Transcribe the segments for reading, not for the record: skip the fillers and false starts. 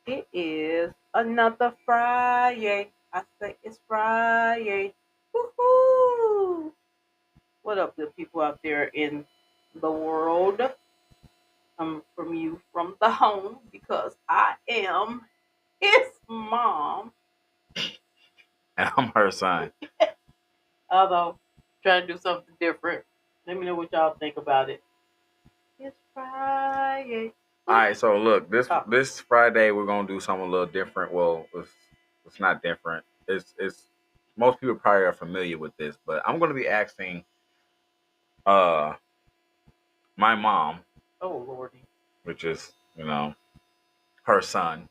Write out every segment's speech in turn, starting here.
It is another Friday. I say it's Friday. Woohoo! What up, good people out there in the world? I'm from you from the home because I am his mom. And I'm her son. Although trying to do something different. Let me know what y'all think about it. It's Friday. All right, so look, this Oh, this Friday we're gonna do something a little different. Well, it's not different. It's most people probably are familiar with this, but I'm gonna be asking uh my mom, oh lordy. which is her son.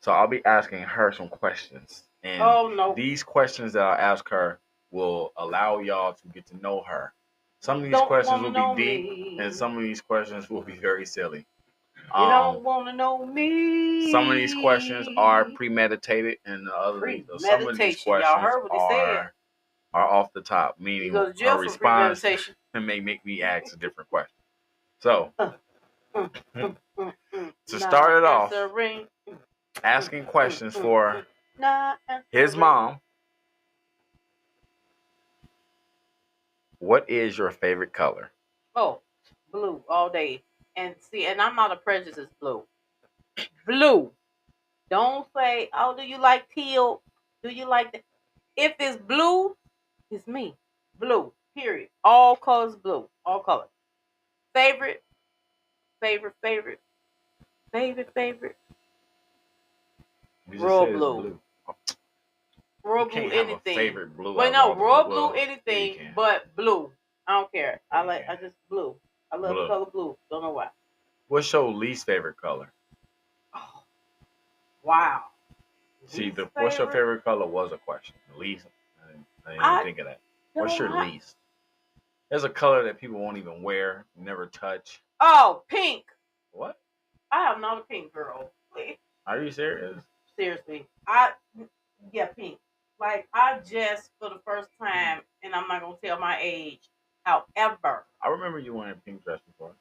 So I'll be asking her some questions, and Oh no. these questions that I'll ask her will allow y'all to get to know her. Some You of these don't questions wanna will be know deep, me. and some of these questions will be very silly. You Um, don't want to know some of these questions are me. premeditated, and some of these Premeditation. Y'all questions heard what he said. are off the top, You meaning go to her jail for response premeditation. may make me ask a different question. So Uh, mm, to mm, Not start it off, answering. asking questions for Not his answering. mom. What is your favorite color? Oh, blue all day. And see, and I'm not a prejudice blue. Blue. Don't say, oh, do you like teal? Do you like that? If it's blue, it's me. Blue. Period. All colors blue. All colors. Favorite, favorite, favorite, favorite. You just Royal said it's blue. blue. You Royal blue can't have a anything. favorite blue Well, out of no, all the blue. royal blue Well, yeah, you anything can. but blue. I don't care. Yeah, I you like. I can. just blue. I love the Blue. color blue. Don't know why. What's your least favorite color? Oh, wow. See, Least what's your favorite. favorite color was a question. The least, I didn't even I think of that. What's don't your have. least? There's a color that people won't even wear, never touch. Oh, pink. What? I am not a pink girl. Please. Are you serious? Seriously. Yeah, pink. Like I just for the first time, and I'm not gonna tell my age. However, I remember you wearing a pink dress before,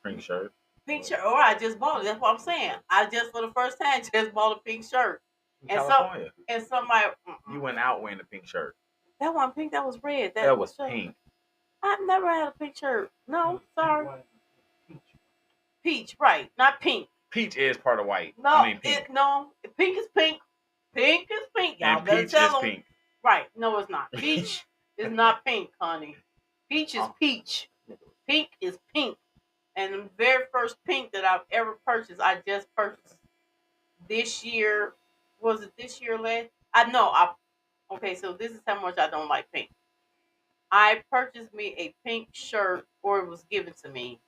pink shirt. pink shirt. Or I just bought it. That's what I'm saying. I just for the first time just bought a pink shirt. In And so California, and somebody you went out wearing a pink shirt. that one pink that was red. That That was shirt. pink. I've never had a pink shirt. No, sorry. Peach, right? Not pink. Peach is part of white. I No, mean pink. no. Pink is pink. Pink is pink. Y'all And better peach is tell them. pink. Right? No, it's not. Peach is not pink, honey. Peach is peach. Pink is pink. And the very first pink that I've ever purchased, I just purchased this year. Was it this year last? I know. Okay. So this is how much I don't like pink. I purchased me a pink shirt, or it was given to me.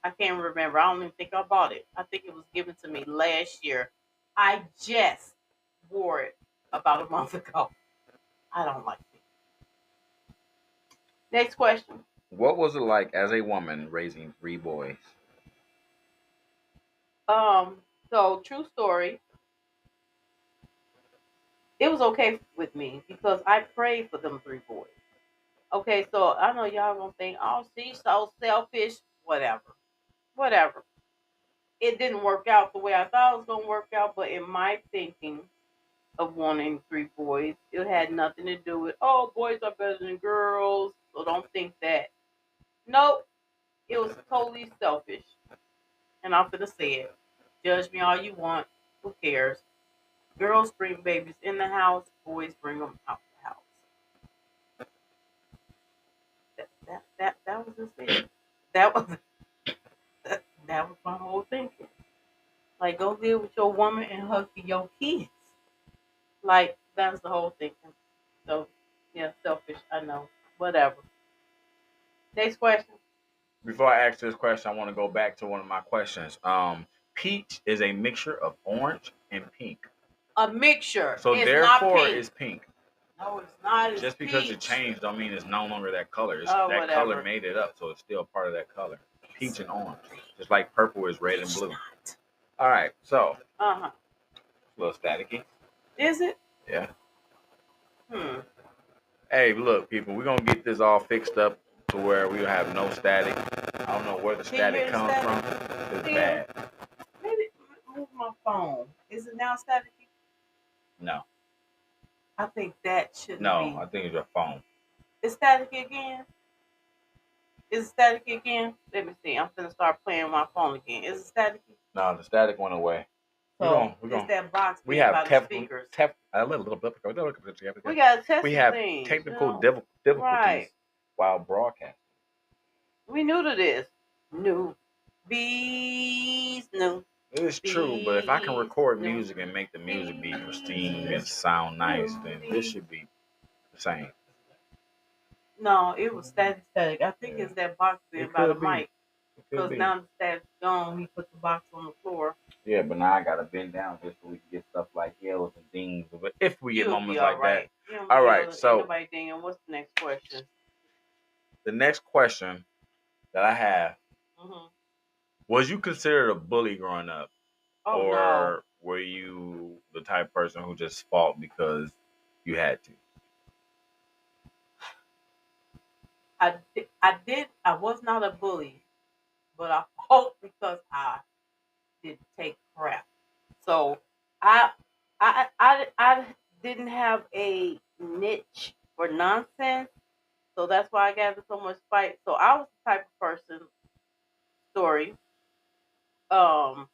I can't remember. I don't even think I bought it. I think it was given to me last year. I just wore it about a month ago. I don't like it. Next question. What was it like as a woman raising three boys? So true story. It was okay with me because I prayed for them three boys. Okay, so I know y'all gonna think, oh, she's so selfish. Whatever. Whatever. It didn't work out the way I thought it was gonna work out, but in my thinking, of wanting three boys. It had nothing to do with, oh, boys are better than girls. So don't think that. Nope. It was totally selfish. And I'm gonna say it. Judge me all you want. Who cares? Girls bring babies in the house. Boys bring them out the house. That was just it. That was that was my whole thinking. Like, go live with your woman and hug your kids. Like, that was the whole thinking. So, yeah, selfish. I know. Whatever. Next question. Before I ask this question, I want to go back to one of my questions. Peach is a mixture of orange and pink. A mixture. So It's not therefore pink. it's pink. No, it's not. It's Just because it peach. changed don't mean it's no longer that color. That color Whatever. made it up, so it's still part of that color. It's Peach and orange. Just like purple is red and it's blue. not. All right, so Uh-huh. a little staticky. Is it? Yeah. Hmm. Hey, look, people, we're gonna get this all fixed up to where we have no static. I don't know where the Can you static hear the comes from. static? It's Yeah. bad. Maybe move my phone. Is it now staticky? No, I think that shouldn't no, be. I think it's your phone. Is staticky again? Is it staticky again? Let me see. I'm gonna start playing my phone again. Is it staticky? No, the static went away. So We're it's going. that box We being have by the speakers. a little bit. We gotta test We some have things, you technical know. difficulties Right. while broadcasting. We new to this. New bees, new It is true, but if I can bees, record new music and make the music be pristine and bees, sound nice, new then this bees. should be the same. No, it was static, static. I think Yeah, it's that box being it by the could be. mic. It could Because be. now the static's gone, he put the box on the floor. Yeah, but now I gotta bend down just so we can get stuff like yells and dings. But if we get You'll be moments all like that, right. You don't be all right. yelling. Ain't So nobody dinging. What's the next question? the next question that I have: Hmm. was you considered a bully growing up, Oh no, or were you the type of person who just fought because you had to? I did. I was not a bully, but I fought because I didn't take crap. So I I didn't have a niche for nonsense. So that's why I got in so much fight. So I was the type of person. Story. Um,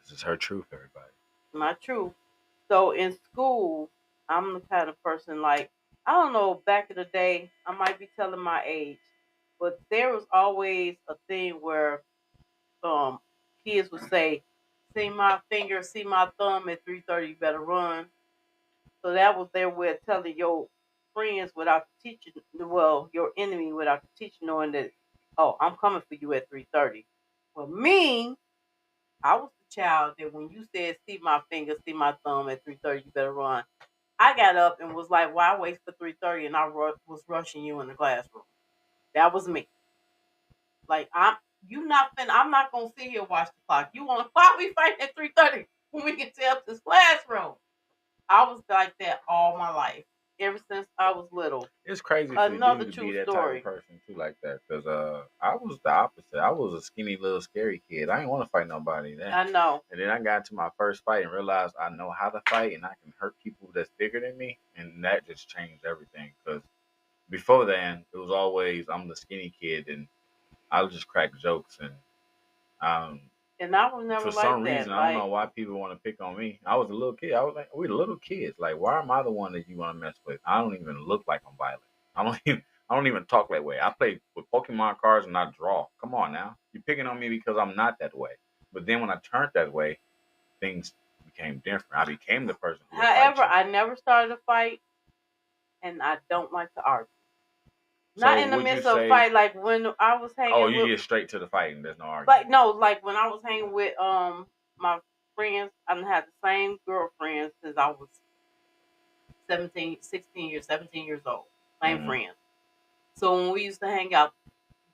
This is her truth, everybody. not true. So in school, I'm the kind of person like I don't know. Back in the day, I might be telling my age, but there was always a thing where um kids would say, "See my finger, see my thumb at 3:30. You better run." So that was their way of telling your friends without the teacher, well, your enemy without the teacher knowing that, oh, I'm coming for you at 3:30. Well, me, I was the child that when you said, "See my finger, see my thumb at 3:30, you better run." I got up and was like, "Why wait for 3:30?" And I was rushing you in the classroom. That was me. Like I'm not gonna sit here and watch the clock. You want to why we fighting at 3:30 when we can tell this classroom? I was like that all my life, ever since I was little. It's crazy for you Another to be true that type of story. person too, like that. Cause I was the opposite. I was a skinny little scary kid. I didn't want to fight nobody. Then, I know. and then I got into my first fight and realized I know how to fight and I can hurt people that's bigger than me, and that just changed everything. Cause before then, it was always I'm the skinny kid and I would just crack jokes and um And I was for never some like reason, that. I don't know Like why people want to pick on me. I was a little kid. I was like, we the little kids. Like, why am I the one that you want to mess with? I don't even look like I'm violent. I don't even. I don't even talk that way. I play with Pokemon cards and I draw. Come on now, you're picking on me because I'm not that way. But then when I turned that way, things became different. I became the person who would fight however, you. I never started a fight and I don't like to argue. Not So in the would you midst of a say, fight, like when I was oh, hanging you with get straight to the fighting? There's no arguing. like no, like when I was hanging with my friends, I done had the same girlfriend since I was 17, 16 years, 17 years old. Same Mm-hmm. friend. So when we used to hang out,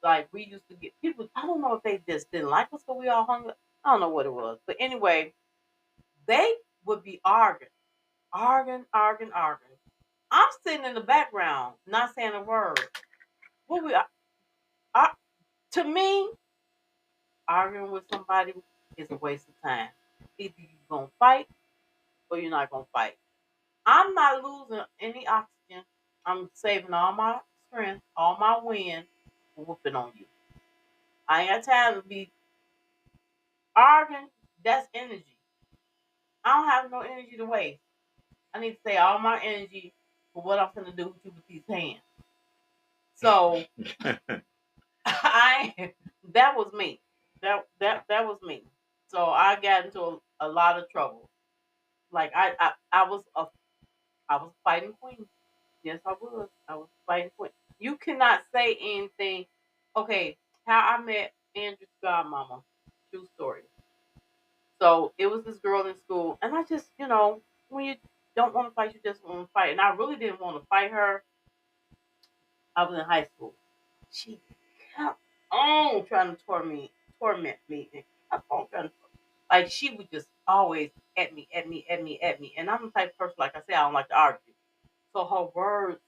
like we used to get people. I don't know if they just didn't like us, but we all hung. I don't know what it was, but anyway, they would be arguing, arguing. I'm sitting in the background, not saying a word. What we I, to me, arguing with somebody is a waste of time. Either you're gonna fight or you're not gonna fight. I'm not losing any oxygen. I'm saving all my strength, all my wind, for whooping on you. I ain't got time to be arguing. That's energy. I don't have no energy to waste. I need to save all my energy for what I'm gonna do with you with these hands. So I that was me. That was me. So I got into a lot of trouble. Like I was fighting queen. Yes, I was. I was fighting queen. You cannot say anything. Okay, how I met Andrew's godmama. True story. So it was this girl in school, and I just, when you don't want to fight, you just want to fight. And I really didn't want to fight her. I was in high school. She kept on trying to torment me, and kept on trying to, like she would just always at me. And I'm the type of person, like I said, I don't like to argue. So her words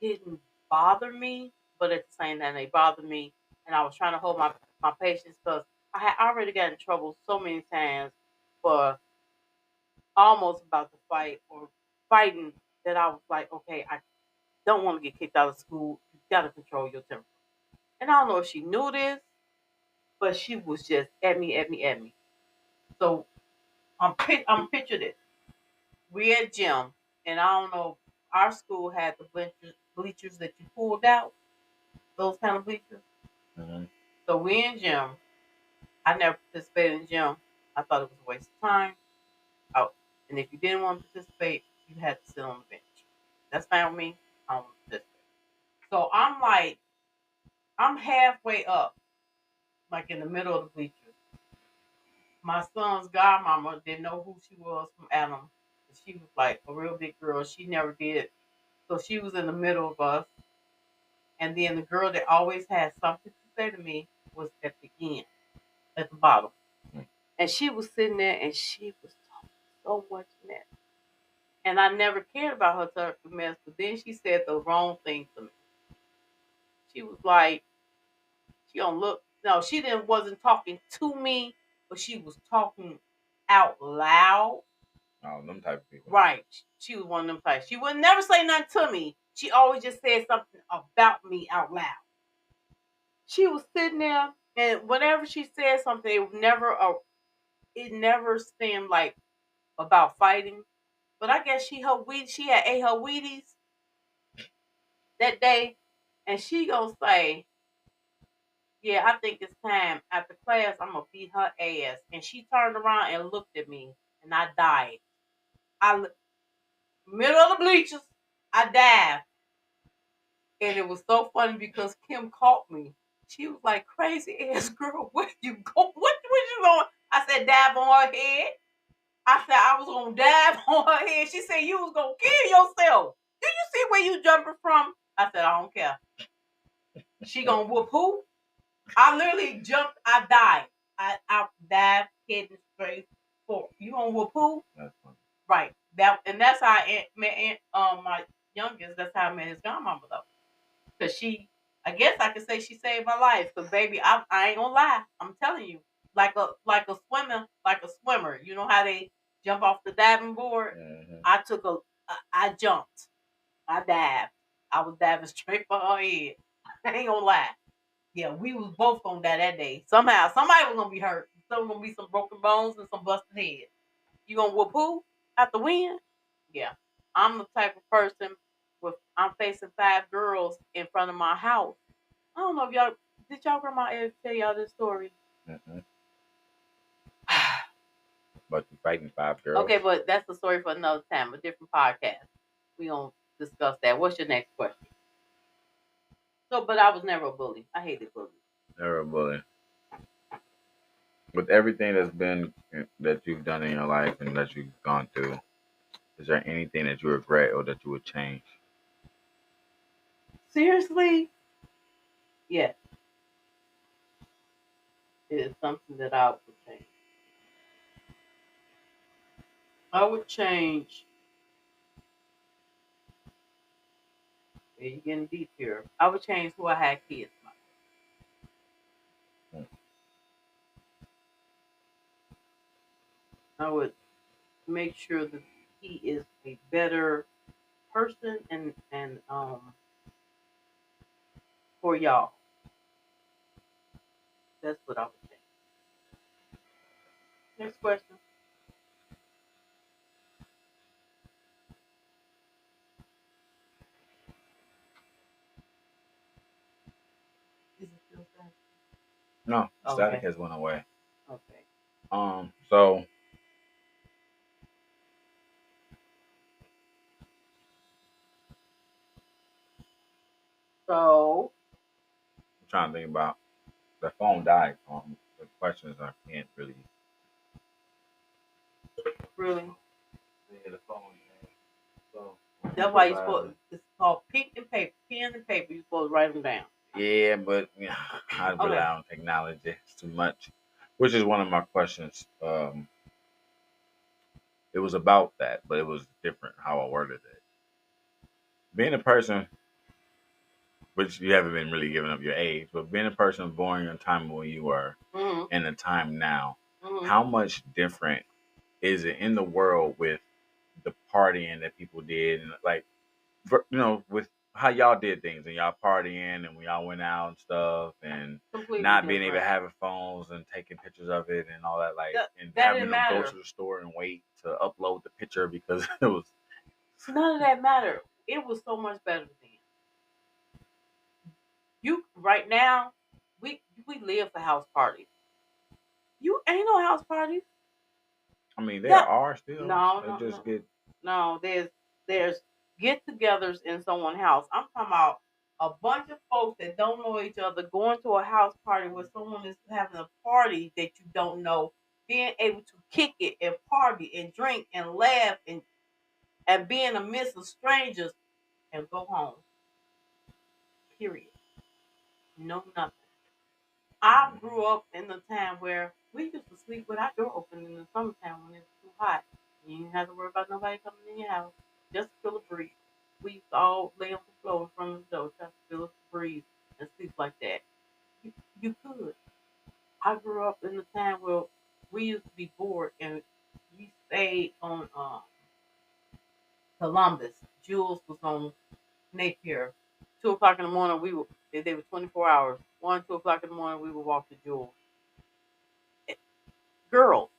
didn't bother me, but at the same time they bothered me. And I was trying to hold my patience because I had already got in trouble so many times for almost about to fight or fighting that I was like, okay, I don't want to get kicked out of school. You gotta control your temper. And I don't know if she knew this, but she was just at me, at me, at me. So I'm picture this. We at gym, and I don't know. Our school had the bleachers that you pulled out, those kind of bleachers. Mm-hmm. So we in gym. I never participated in gym. I thought it was a waste of time. Out. And if you didn't want to participate, you had to sit on the bench. That's fine with me. I don't want to participate. So I'm like, I'm halfway up, like in the middle of the bleachers. My son's godmama didn't know who she was from Adam. She was like a real big girl. She never did. So she was in the middle of us. And then the girl that always had something to say to me was at the end, at the bottom. And she was sitting there and she was talking so much mess. And I never cared about her talking mess, but then she said the wrong thing to me. She was like, she don't look, no, she didn't wasn't talking to me, but she was talking out loud. Oh, them type of people. Right. She was one of them types. She would never say nothing to me. She always just said something about me out loud. She was sitting there, and whenever she said something, it never seemed like about fighting. But I guess she had ate her Wheaties that day, and she gonna say, "Yeah, I think it's time after class. I'm gonna beat her ass." And she turned around and looked at me, and I died. Middle of the bleachers, I died. And it was so funny because Kim caught me. She was like, crazy ass girl, where you go? What you going? I said, dab on her head. I said, I was going to dab on her head. She said, you was going to kill yourself. Do you see where you jumping from? I said, I don't care. She going to whoop who? I literally jumped. I died. I dived heading straight for you going to whoop who? That's funny. Right. That's how I met my youngest. That's how I met his grandmama, though. Cause I guess I could say she saved my life. Cause baby, I ain't gonna lie. I'm telling you, like a swimmer. You know how they jump off the diving board? Mm-hmm. I jumped. I dived. I was diving straight for her head. I ain't gonna lie. Yeah, we was both gonna die that day. Somehow, somebody was gonna be hurt. Some gonna be some broken bones and some busted heads. You gonna whoop who? Out the wind? Yeah. I'm the type of person I'm facing 5 girls in front of my house. I don't know if y'all grandma ever tell y'all this story? Mm-hmm. But you fighting 5 girls. Okay, but that's the story for another time, a different podcast. We don't discuss that. What's your next question? So, but I was never a bully. I hated bullies. Never a bully. With everything that you've done in your life and that you've gone through, is there anything that you regret or that you would change? Seriously? Yes. It is something that I would change. I would change. You're getting deep here. I would change who I had kids by. I would make sure that he is a better person and for y'all. That's what I would say. Next question. Is it still static? No, static has went away. Okay. So I'm trying to think about the phone died. The questions I can't really. Really? Yeah, the phone. So that's why you supposed. It's called pen and paper. You're supposed to write them down. Yeah, but I rely on technology. It's too much. Which is one of my questions. It was about that, but it was different how I worded it. Being a person which you haven't been really giving up your age, but being a person born in a time when you were Mhm. in a time now, Mhm. how much different is it in the world with the partying that people did, and like, with how y'all did things and y'all partying and we all went out and stuff, and Completely not being able to different. have phones and taking pictures of it and all that, like, and That having didn't to go matter. to the store and wait to upload the picture because it was. None of that mattered. It was so much better then. You right now, we live for house parties. You ain't no house parties. I mean, there That are still. no They no just no get. no. There's get-togethers in someone's house. I'm talking about a bunch of folks that don't know each other going to a house party where someone is having a party that you don't know, being able to kick it and party and drink and laugh and be in the midst of strangers and go home. Period. No nothing. I grew up in the time where we used to sleep with our door open in the summertime when it's too hot. You didn't have to worry about nobody coming in your house. Just feel a breeze. We used to all lay on the floor in front of the door, try to feel a breeze and sleep like that. You, you could. I grew up in the time where we used to be bored and we stayed on Columbus. Jules was on Napier. 2 o'clock in the morning, they were 24 hours. 2 o'clock in the morning, we would walk to Jules. Girls,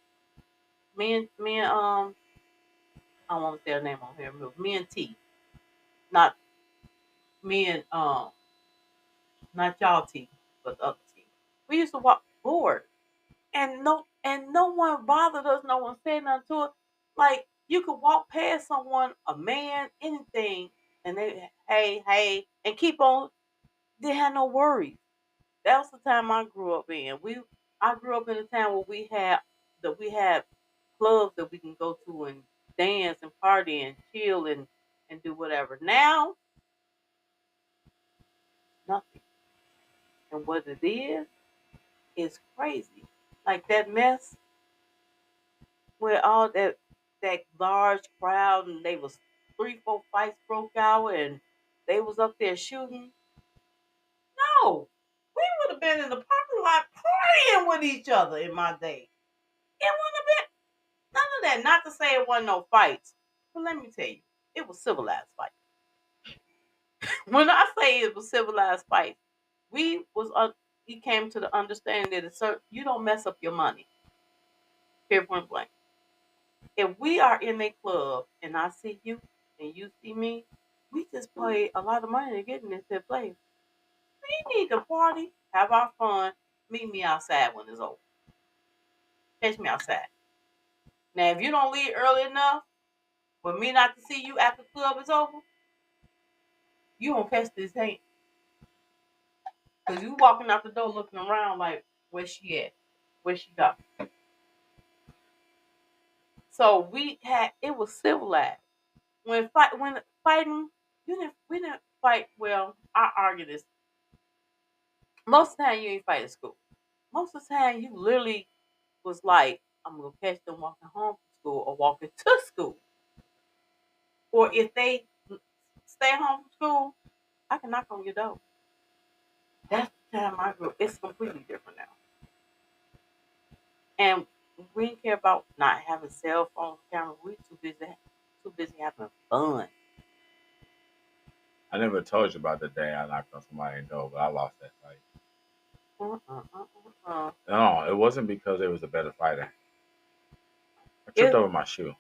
I don't want to say her name on here. But me and T, not me and not y'all T, but the other T. We used to walk bored, and no one bothered us. No one said nothing to it. Like you could walk past someone, a man, anything, and they hey, and keep on. They had no worries. That was the time I grew up in. I grew up in a time where we had clubs that we can go to and dance and party and chill and do whatever. Now, nothing. And what it is crazy. Like that mess where all that large crowd and they was 3, 4 fights broke out and they was up there shooting. No, we would have been in the parking lot partying with each other in my day. It wouldn't have been none of that. Not to say it wasn't no fights, but let me tell you, it was civilized fights. When I say it was civilized fights, we was we came to the understanding that you don't mess up your money. Period point blank. If we are in a club and I see you and you see me, we just pay a lot of money to get in this place. We need to party, have our fun. Meet me outside when it's over. Catch me outside. Now, if you don't leave early enough for me not to see you after the club is over, you won't catch this hand. Because you walking out the door looking around like, where's she at? Where she go? So it was civilized. When fighting, we didn't fight. Well, I argue this. Most of the time, you ain't fight at school. Most of the time, you literally was like, I'm gonna catch them walking home from school or walking to school. Or if they stay home from school, I can knock on your door. That's the time I grew. It's completely different now. And we didn't care about not having cell phone camera. We too busy having fun. I never told you about the day I knocked on somebody's door, but I lost that fight. Uh. No, it wasn't because it was a better fighter. I tripped It over my shoe.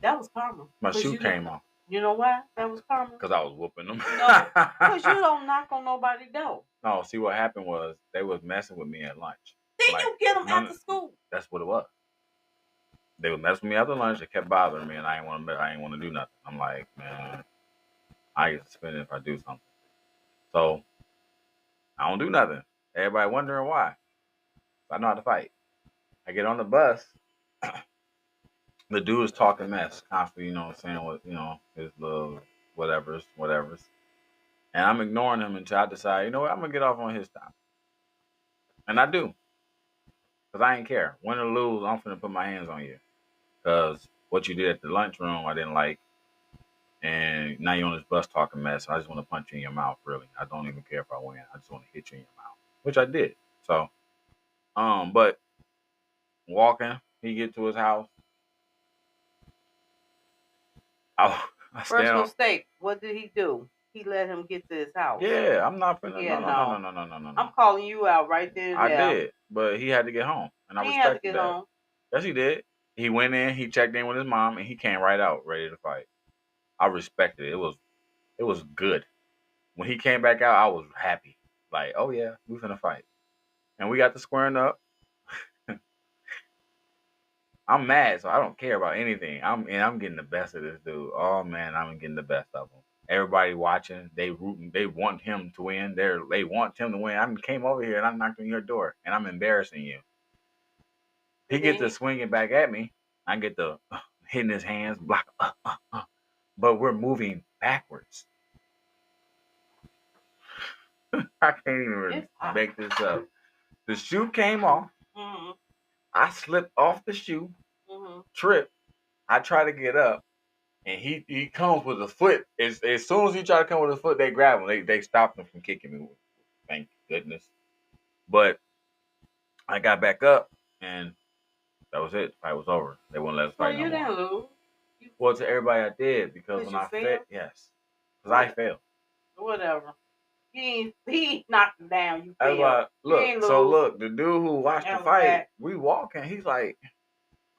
That was karma. My Cause shoe came off you know why that was karma? because I was whooping them. No, cause you don't knock on nobody's door. No, see what happened was they was messing with me at lunch. Then Like you get them none, after school. that's what it was. They would mess with me after lunch. They kept bothering me, and I ain't want to do nothing. I'm like, man, I get suspended if I do something. So I don't do nothing. Everybody wondering why. I know how to fight. I get on the bus. The dude is talking mess constantly. Saying what his little whatever's. And I'm ignoring him until I decide, what, I'm gonna get off on his time. And I do. Because I ain't care. Win or lose, I'm finna put my hands on you. Because what you did at the lunchroom, I didn't like. and now you're on this bus talking mess. I just want to punch you in your mouth. Really, I don't even care if I win. I just want to hit you in your mouth, which I did. So, but walking, he get to his house. I stand First on. mistake. What did he do? He let him get to his house. Yeah, I'm not finna. Yeah, No, no, no, no, no. no, no, no, no, I'm no. calling you out right then and I there. did, but he had to get home, and I He ain't have to respected get that. home. Yes, he did. He went in, he checked in with his mom, and he came right out ready to fight. I respected it. It was good. When he came back out, I was happy. Like, oh yeah, we finna fight, and we got to squaring up. I'm mad, so I don't care about anything. I'm getting the best of this dude. Oh man, I'm getting the best of him. Everybody watching, they rooting, they want him to win. They want him to win. I came over here and I knocked on your door, and I'm embarrassing you. He And gets then to he, swinging back at me. I get the hitting his hands, block, but we're moving backwards. I can't even it's hot. make this up. The shoe came off. Mm-hmm. I slipped off the shoe, Mm-hmm. tripped. I try to get up, and he comes with a foot. As soon as he tried to come with a foot, they grab him. They stopped him from kicking me. Thank goodness. But I got back up, and that was it. The fight was over. They wouldn't let us So fight no you more. didn't lose. You, Well, to everybody I did, because because when you I failed, failed. yes, because I What? failed. Whatever. He knocked him down. You That's failed. why. You ain't Look, so lose. look, the dude who watched the That was fight, that. we walking. He's like,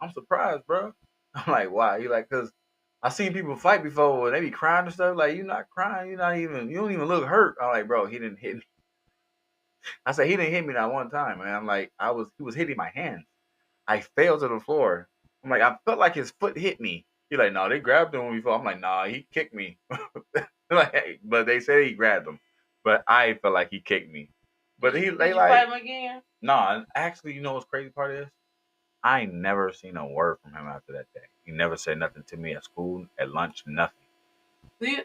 I'm surprised, bro. I'm like, why? He like, cause I seen people fight before and they be crying and stuff. Like, you not crying. You don't even look hurt. I'm like, bro, he didn't hit me. I said he didn't hit me that one time, man. I'm like, he was hitting my hands. I fell to the floor. I'm like, I felt like his foot hit me. He like, no, they grabbed him before. I'm like, nah, he kicked me. Like, hey, but they said he grabbed him, but I felt like he kicked me. But Did they you fight like, him again? nah. Actually, you know what's crazy part is? I ain't never seen a word from him after that day. He never said nothing to me at school, at lunch, nothing. Do you,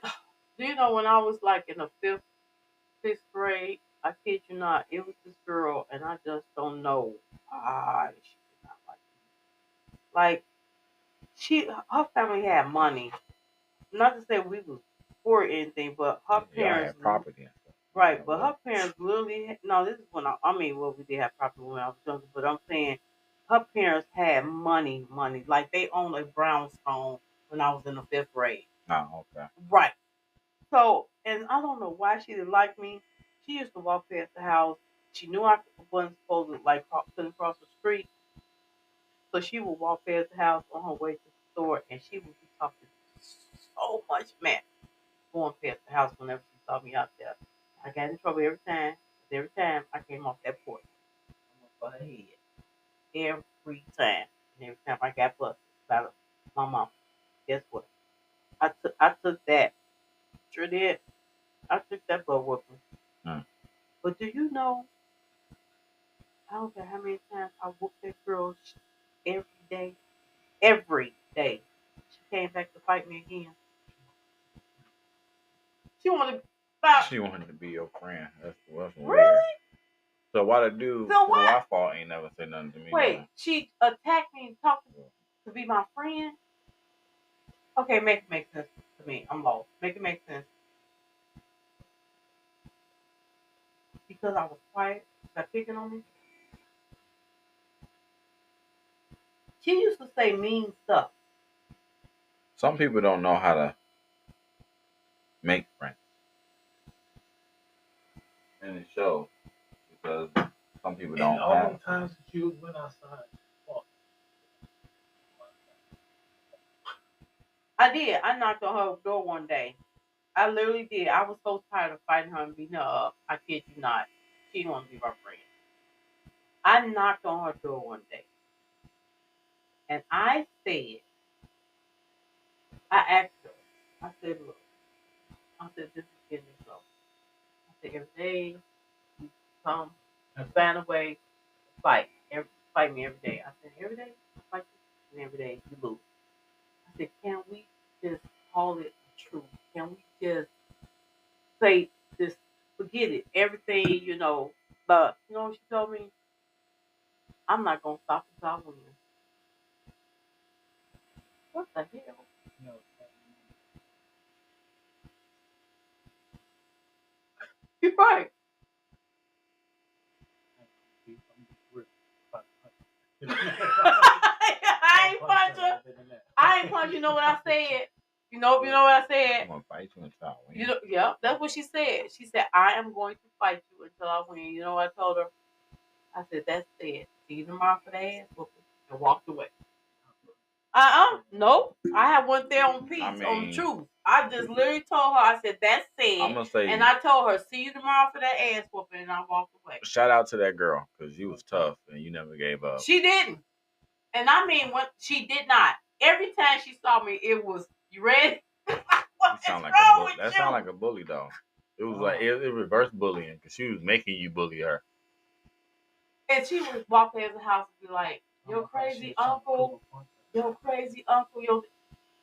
do you know when I was like in the fifth grade? I kid you not, it was this girl, and I just don't know why she did not like me. Like her family had money. Not to say we was poor or anything, but her Y'all parents, had property and stuff. You right? know But what? her parents literally, no, this is when I mean, well, we did have property when I was younger, but I'm saying her parents had money. Like they owned a brownstone when I was in the fifth grade. Oh, okay. Right. So, and I don't know why she didn't like me. She used to walk past the house. She knew I wasn't supposed to like couldn't cross the street, so she would walk past the house on her way to the store, and she would be talking so much mess going past the house whenever she saw me out there. I got in trouble every time. 'Cause every time I came off that porch, I'm gonna her head every time. And every time I got busted by my mom, guess what? I took that. Sure did. I took that butt whooping. Mm. But do you know, I don't care how many times I whooped that girl every day. Every day. She came back to fight me again. She wanted to stop. She wanted to be your friend. That's weird. Really? So why the dude So who what? I fought ain't never said nothing to me Wait, then? she attacked me and talked to be my friend? Okay, make it make sense to me. I'm lost. Make it make sense. Because I was quiet. Got picking on me. She used to say mean stuff. Some people don't know how to make friends, and it shows because some people don't all have them times that you went outside. Well, I did. I knocked on her door one day. I literally did. I was so tired of fighting her and beating her up. I kid you not. She didn't want to be my friend. I knocked on her door one day. And I asked her, I said, look, I said, this is getting slow. I said, every day you come and find a way to fight me every day. I said, every day I fight you, and every day you lose. I said, can we just call it true? Can we just say this, forget it, everything, but you know what she told me? I'm not gonna stop until I win. What the hell? no, You're right. I ain't punch her. I ain't punch. You know what I said? You know what I said? I'm gonna fight you until I win. You know, yeah, that's what she said. She said, "I am going to fight you until I win." You know what I told her? I said, "That's it. See you tomorrow for the ass whooping," and walked away. Nope. I have one there on peace, on the truth. I just literally told her, I said, "That's it." I'm gonna say, and I told her, "See you tomorrow for that ass whooping," and I walked away. shout out to that girl because you was tough and you never gave up. She didn't, and I mean, when she did not. Every time she saw me, it was, "You ready?" What sound is like wrong with that you? sound like a bully though. It was like it reverse bullying because she was making you bully her. And she would walk past the house and be like, "Your crazy uncle, your crazy uncle, your."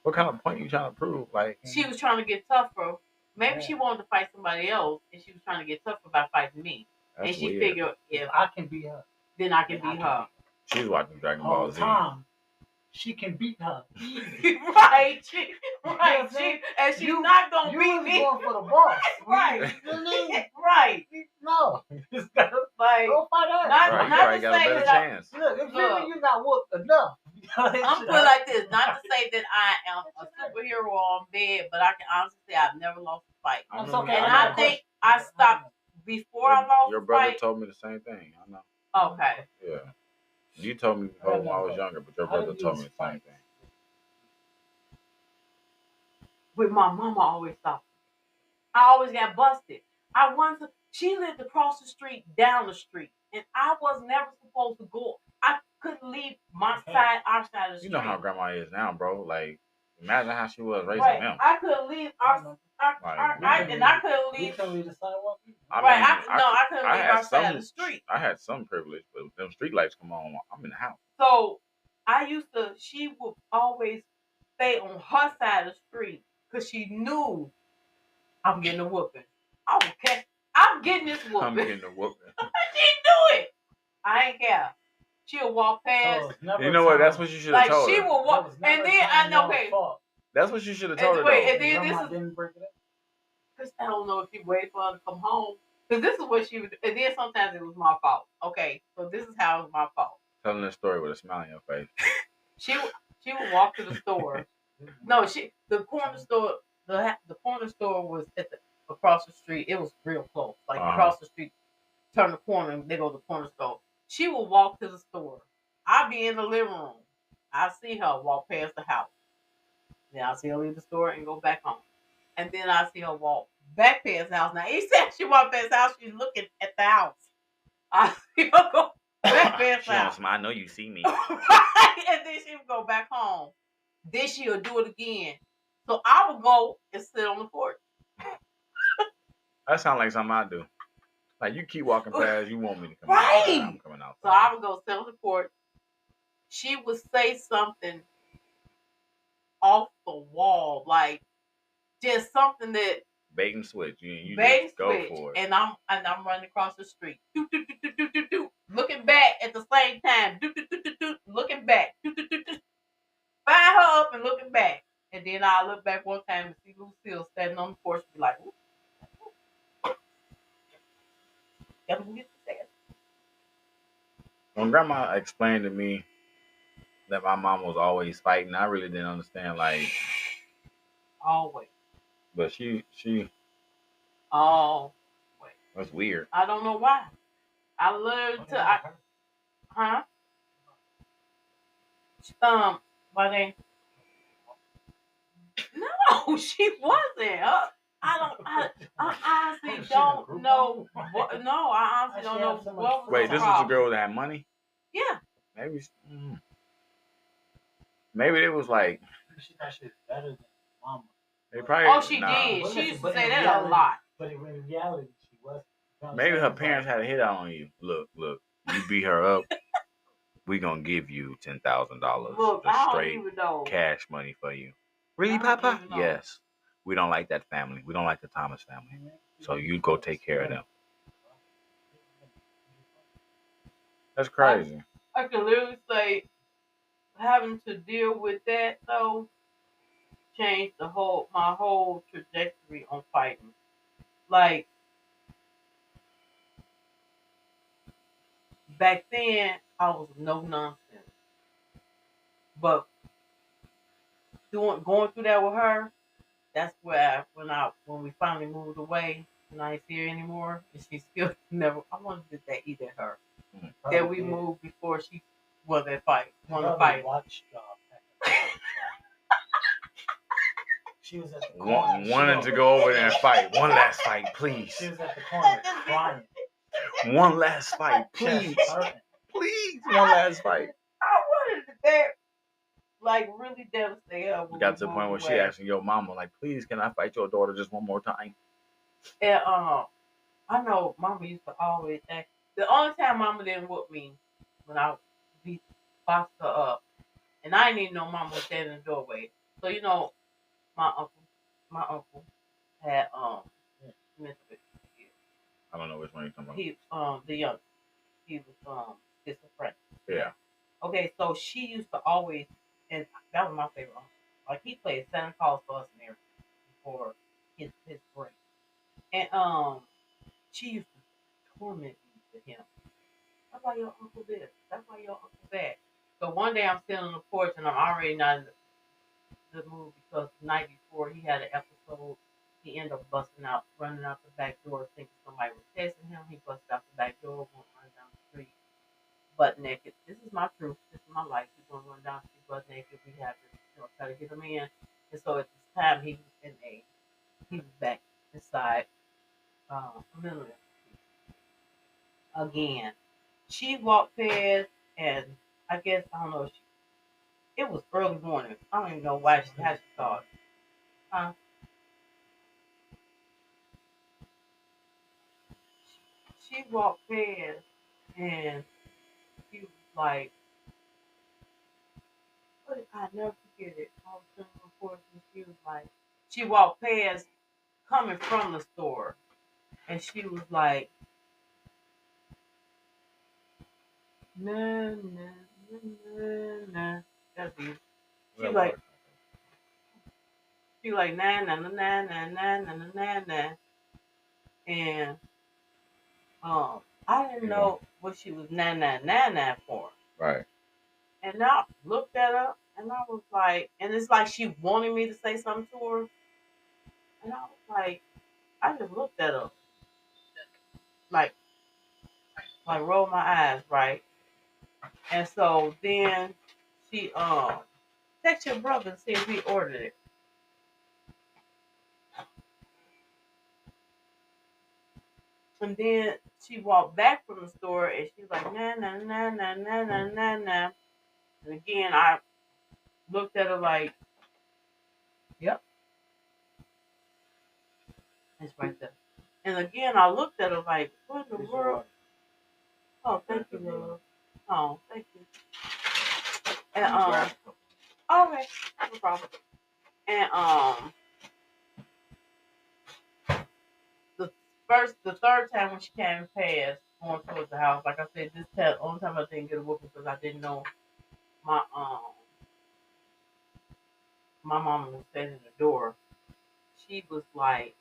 What kind of point you trying to prove? Like She was trying to get tougher. Maybe she wanted to fight somebody else, and she was trying to get tougher by fighting me. That's and she weird. figured, if I can beat her, then I can beat her. She's watching Dragon all Ball the Z. time. She can beat her. Right. She's not gonna You beat was me. going for the boss. Right. Really? Right. No. Like, Go fight her. not Right, you not probably to got a say better that chance. Look, if Look. you got whooped enough. I'm put like this, not to say that I am a superhero on bed, but I can honestly say I've never lost a fight. That's okay. And I think I stopped before I lost Your a brother fight. told me the same thing. I know. Okay. Yeah. You told me before when I was younger, but your brother told me the same thing. But my mama always stopped. I always got busted. She lived across the street, down the street, and I was never supposed to go. I couldn't leave our side of the street. You know how grandma is now, bro. Like, imagine how she was raising right. them. I couldn't leave I couldn't leave. You couldn't leave the sidewalk. I couldn't leave our side of the street. I had some privilege, but if them street lights come on, I'm in the house. So she would always stay on her side of the street because she knew I'm getting a whooping. Okay, I'm getting this whooping. I'm getting a whooping. She knew it. I ain't care. She'll walk past. You know what? That's what you should have told her. She will walk, and then I know. Okay. That's what you should have told her. Wait, though. and then this is. Because I don't know if she waited for her to come home. Because this is what she would. And then sometimes it was my fault. Okay, so this is how it was my fault. Telling this story with a smile on your face. She would walk to the store. No, the corner store. The corner store was across the street. It was real close, like across the street. Turn the corner and they go to the corner store. She will walk to the store. I'll be in the living room. I see her walk past the house. Then I see her leave the store and go back home. And then I see her walk back past the house. Now, each time she walked past the house, she's looking at the house. I see her go back past the house. I know you see me. Right? And then she would go back home. Then she'll do it again. So I would go and sit on the porch. That sounds like something I do. Like, you keep walking past, you want me to come right. outside. I'm coming outside. So I would go sit on the porch. She would say something off the wall, like just something that bait and switch. You just go for it. And I'm running across the street, looking back at the same time, looking back, find her up and looking back, and then I look back one time and see Lucille standing on the porch, and be like, "Gotta get the ass." When Grandma explained to me that my mom was always fighting, I really didn't understand. Like, always. But she. Oh, wait. That's weird. I don't know why. I learned to. Why they? No, she wasn't. I honestly don't know. No, I honestly don't know what was. Wait, this was the girl that had money? Yeah. Maybe. Maybe it was like. She thought she was better than mama. They probably. She did. She used to say that a lot. But in reality, she wasn't. Maybe her parents had a hit out on you. Look, you beat her up. We gonna give you $10,000 straight cash money for you. Really, Papa? Yes. We don't like that family. We don't like the Thomas family. So you go take care of them. That's crazy. I can literally say having to deal with that though changed my whole trajectory on fighting. Like back then I was no nonsense. But going through that with her, that's where when we finally moved away and I ain't see her anymore, and she still never. I wanted to that either her that we moved before she won that fight. Won the fight. Watched, she was at the corner. Wanting to go over there and fight. One last fight, please. She was at the corner crying. One last fight, please. Please, one last fight. I wanted that. Like really devastated her. We got to the point where she asking your mama, like, please, can I fight your daughter just one more time? And I know mama used to always ask. The only time mama didn't whoop me when I beat boxed her up, and I didn't even know mama was standing in the doorway. So you know, my uncle had mental issues. I don't know which one you're talking about. He the young, he was schizophrenic. Yeah. Okay, so she used to always, and that was my favorite uncle. Like he played Santa Claus for us and everything before his break, and she used to torment me to him. That's why your uncle this. That's why your uncle that. So one day I'm sitting on the porch and I'm already not in the mood because the night before he had an episode. He ended up busting out, running out the back door, thinking somebody was chasing him. He busted out the back door, went running down the street, butt naked. This is my truth. This is my life. He's gonna run down the street butt naked. We have to, try to get him in. And so at this time, he was back inside a mental institution again. She walked past, and I guess I don't know. It was early morning. I don't even know how she thought. Huh? She walked past, and she was like, I never forget it. I was sitting on the porch, and she was like, she walked past, coming from the store, and she was like, nah, nah, nah, nah. That's it. She like, nah, nah, nah, nah, nah, nah, nah, nah, nah, and I didn't know what she was nah, nah, nah, nah for. Right. And I looked at her, and I was like, and it's like she wanted me to say something to her, and I was like, I just looked at her, like rolled my eyes, right? And so then she text your brother and see if he ordered it. And then she walked back from the store and she's like, nah, nah, nah, nah, nah, nah, nah, nah. And again, I looked at her like, yep, it's right there. And again, I looked at her like, what in the world? Oh, thank you, love. Oh, thank you. And okay, no problem. And the third time when she came past, going towards the house, like I said, only time I didn't get a whooping because I didn't know my my mama was standing in the door. She was like,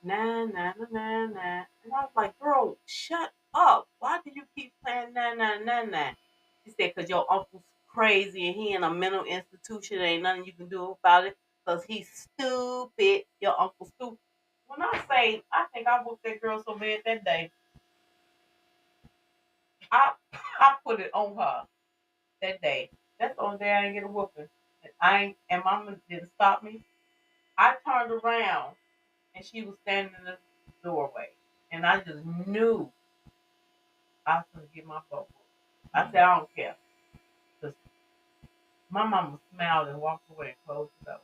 nah, nah, nah, nah, nah. And I was like, girl, shut up. Why do you keep saying nah, nah, nah, nah? She said, because your uncle's crazy and he in a mental institution. Ain't nothing you can do about it because he's stupid. Your uncle's stupid. When I say, I think I whooped that girl so bad that day. I I put it on her that day. That's the only day I didn't get a whooping. And mama didn't stop me. I turned around and she was standing in the doorway. And I just knew I was going to get my butt whooped. I said, I don't care. Because my mama smiled and walked away and closed the door.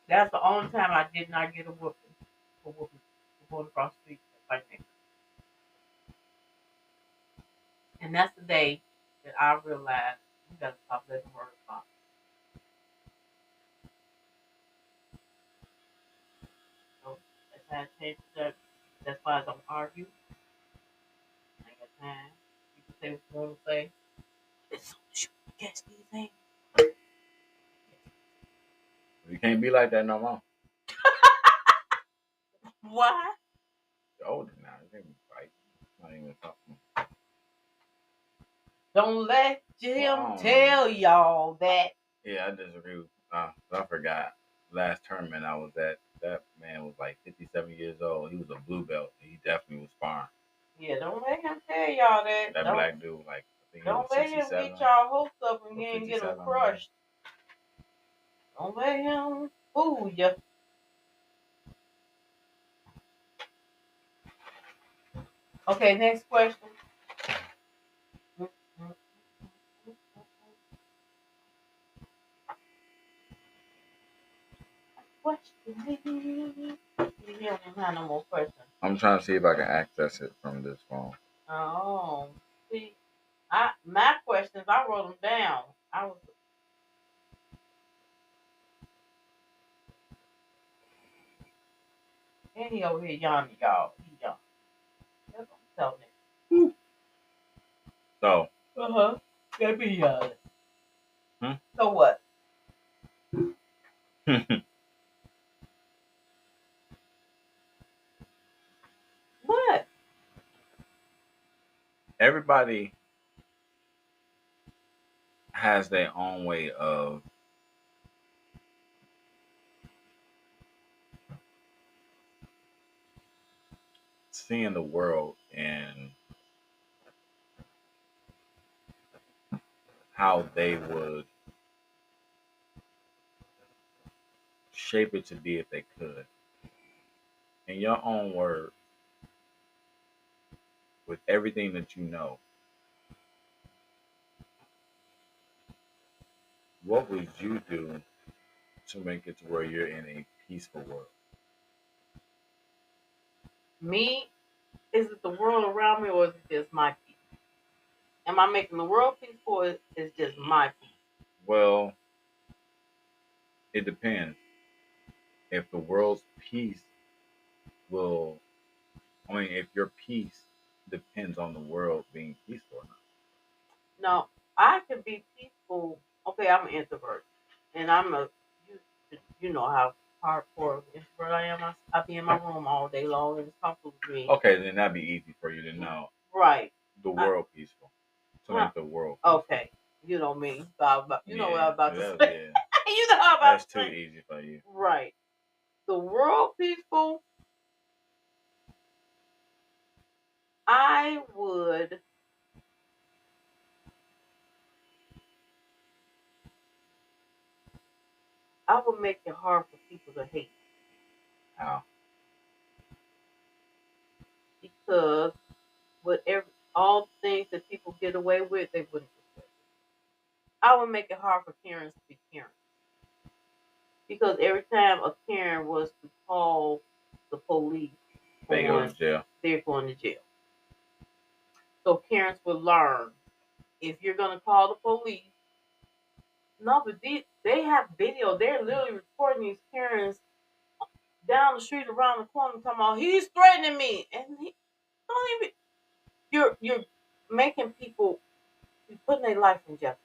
That's the only time I did not get a whooping for going across the street like that. And that's the day that I realized we got to stop letting words stop. So that's how I changed that. That's why I don't argue. I ain't got time. People say what you want to say. As soon as you catch these things. You can't be like that no more. Why? older now. He can't be fighting. Not even something. Don't let him Well, tell y'all that. Yeah, I disagree with I forgot. Last tournament I was at, that man was like 57 years old. He was a blue belt. He definitely was sparring. Yeah, don't let him tell y'all that. That black dude, like, I think he was Don't let him 67. get y'all hopes up and or then get them 57, crushed. Don't let him fool you. Okay, next question. Question. You don't have no more questions. I'm trying to see if I can access it from this phone. Oh, see, my questions, I wrote them down. And he over here yawning, y'all. He yawning. That's what I'm telling you. So. That be yawning. Hmm? So what? What? Everybody has their own way of seeing the world and how they would shape it to be if they could. In your own word, with everything that you know, what would you do to make it to where you're in a peaceful world? Me? Is it the world around me or is it just my peace? Am I making the world peaceful or is it just my peace? Well, it depends. If the world's peace if your peace depends on the world being peaceful or not. No, I can be peaceful. Okay, I'm an introvert. And you know how hardcore introvert I am. I be in my room all day long and it's comfortable with me. Okay, then that'd be easy for you to know. Right. The world peaceful. To make the world peaceful. Okay. You know me. You know what I'm about to say. Yeah. You know how I'm about That's to say. too easy for you. Right. The world peaceful, I would make it hard for people to hate. How? Because all the things that people get away with, they wouldn't get away with. I would make it hard for Karens to be Karens. Because every time a Karen was to call the police, they go to jail. They're going to jail. So Karens would learn, if you're going to call the police, no, but they have video. They're literally recording these Karens down the street, around the corner, talking about he's threatening me, and he don't even. You're making people, you're putting their life in jeopardy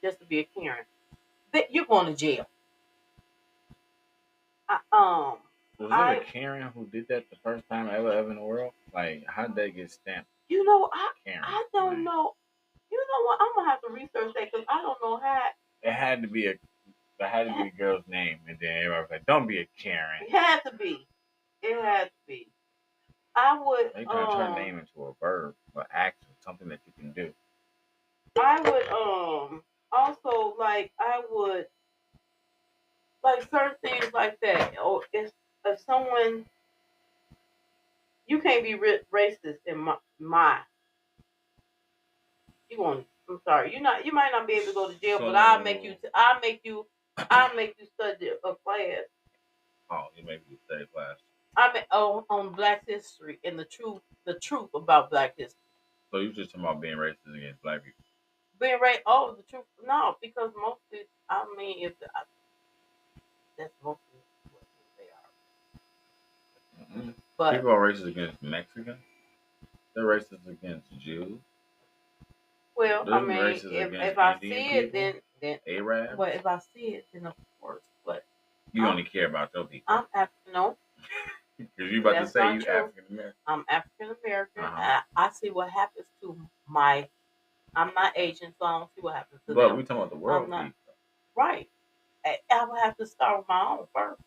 just to be a Karen. You're going to jail. Was it a Karen who did that the first time ever in the world? Like, how did they get stamped? You know, Karen, I don't know. You know what? I'm gonna have to research that because I don't know how. It had to be a girl's name, and then everybody was like, "Don't be a Karen." It had to be. It had to be. I would. They trying to turn name into a verb or action, something that you can do. I would also I would like certain things like that. Or if someone, you can't be racist in my you want. I'm sorry. You might not be able to go to jail, but I'll make you study a class. Oh, you make me study class. On Black history and the truth about Black history. So you just talking about being racist against black people? Being racist? Oh, the truth? No, because mostly, that's mostly what they are. Mm-hmm. But people are racist against Mexicans. They're racist against Jews. Well, I mean, if I see it, then Arabs. Well, if I see it, then of course. But you only care about those people. No. Because you about to That's say not you true. African American. I'm African American. Uh-huh. I see what happens to my. I'm not Asian, so I don't see what happens to But them. we talking about the world I'm not peace. right. I would have to start with my own first.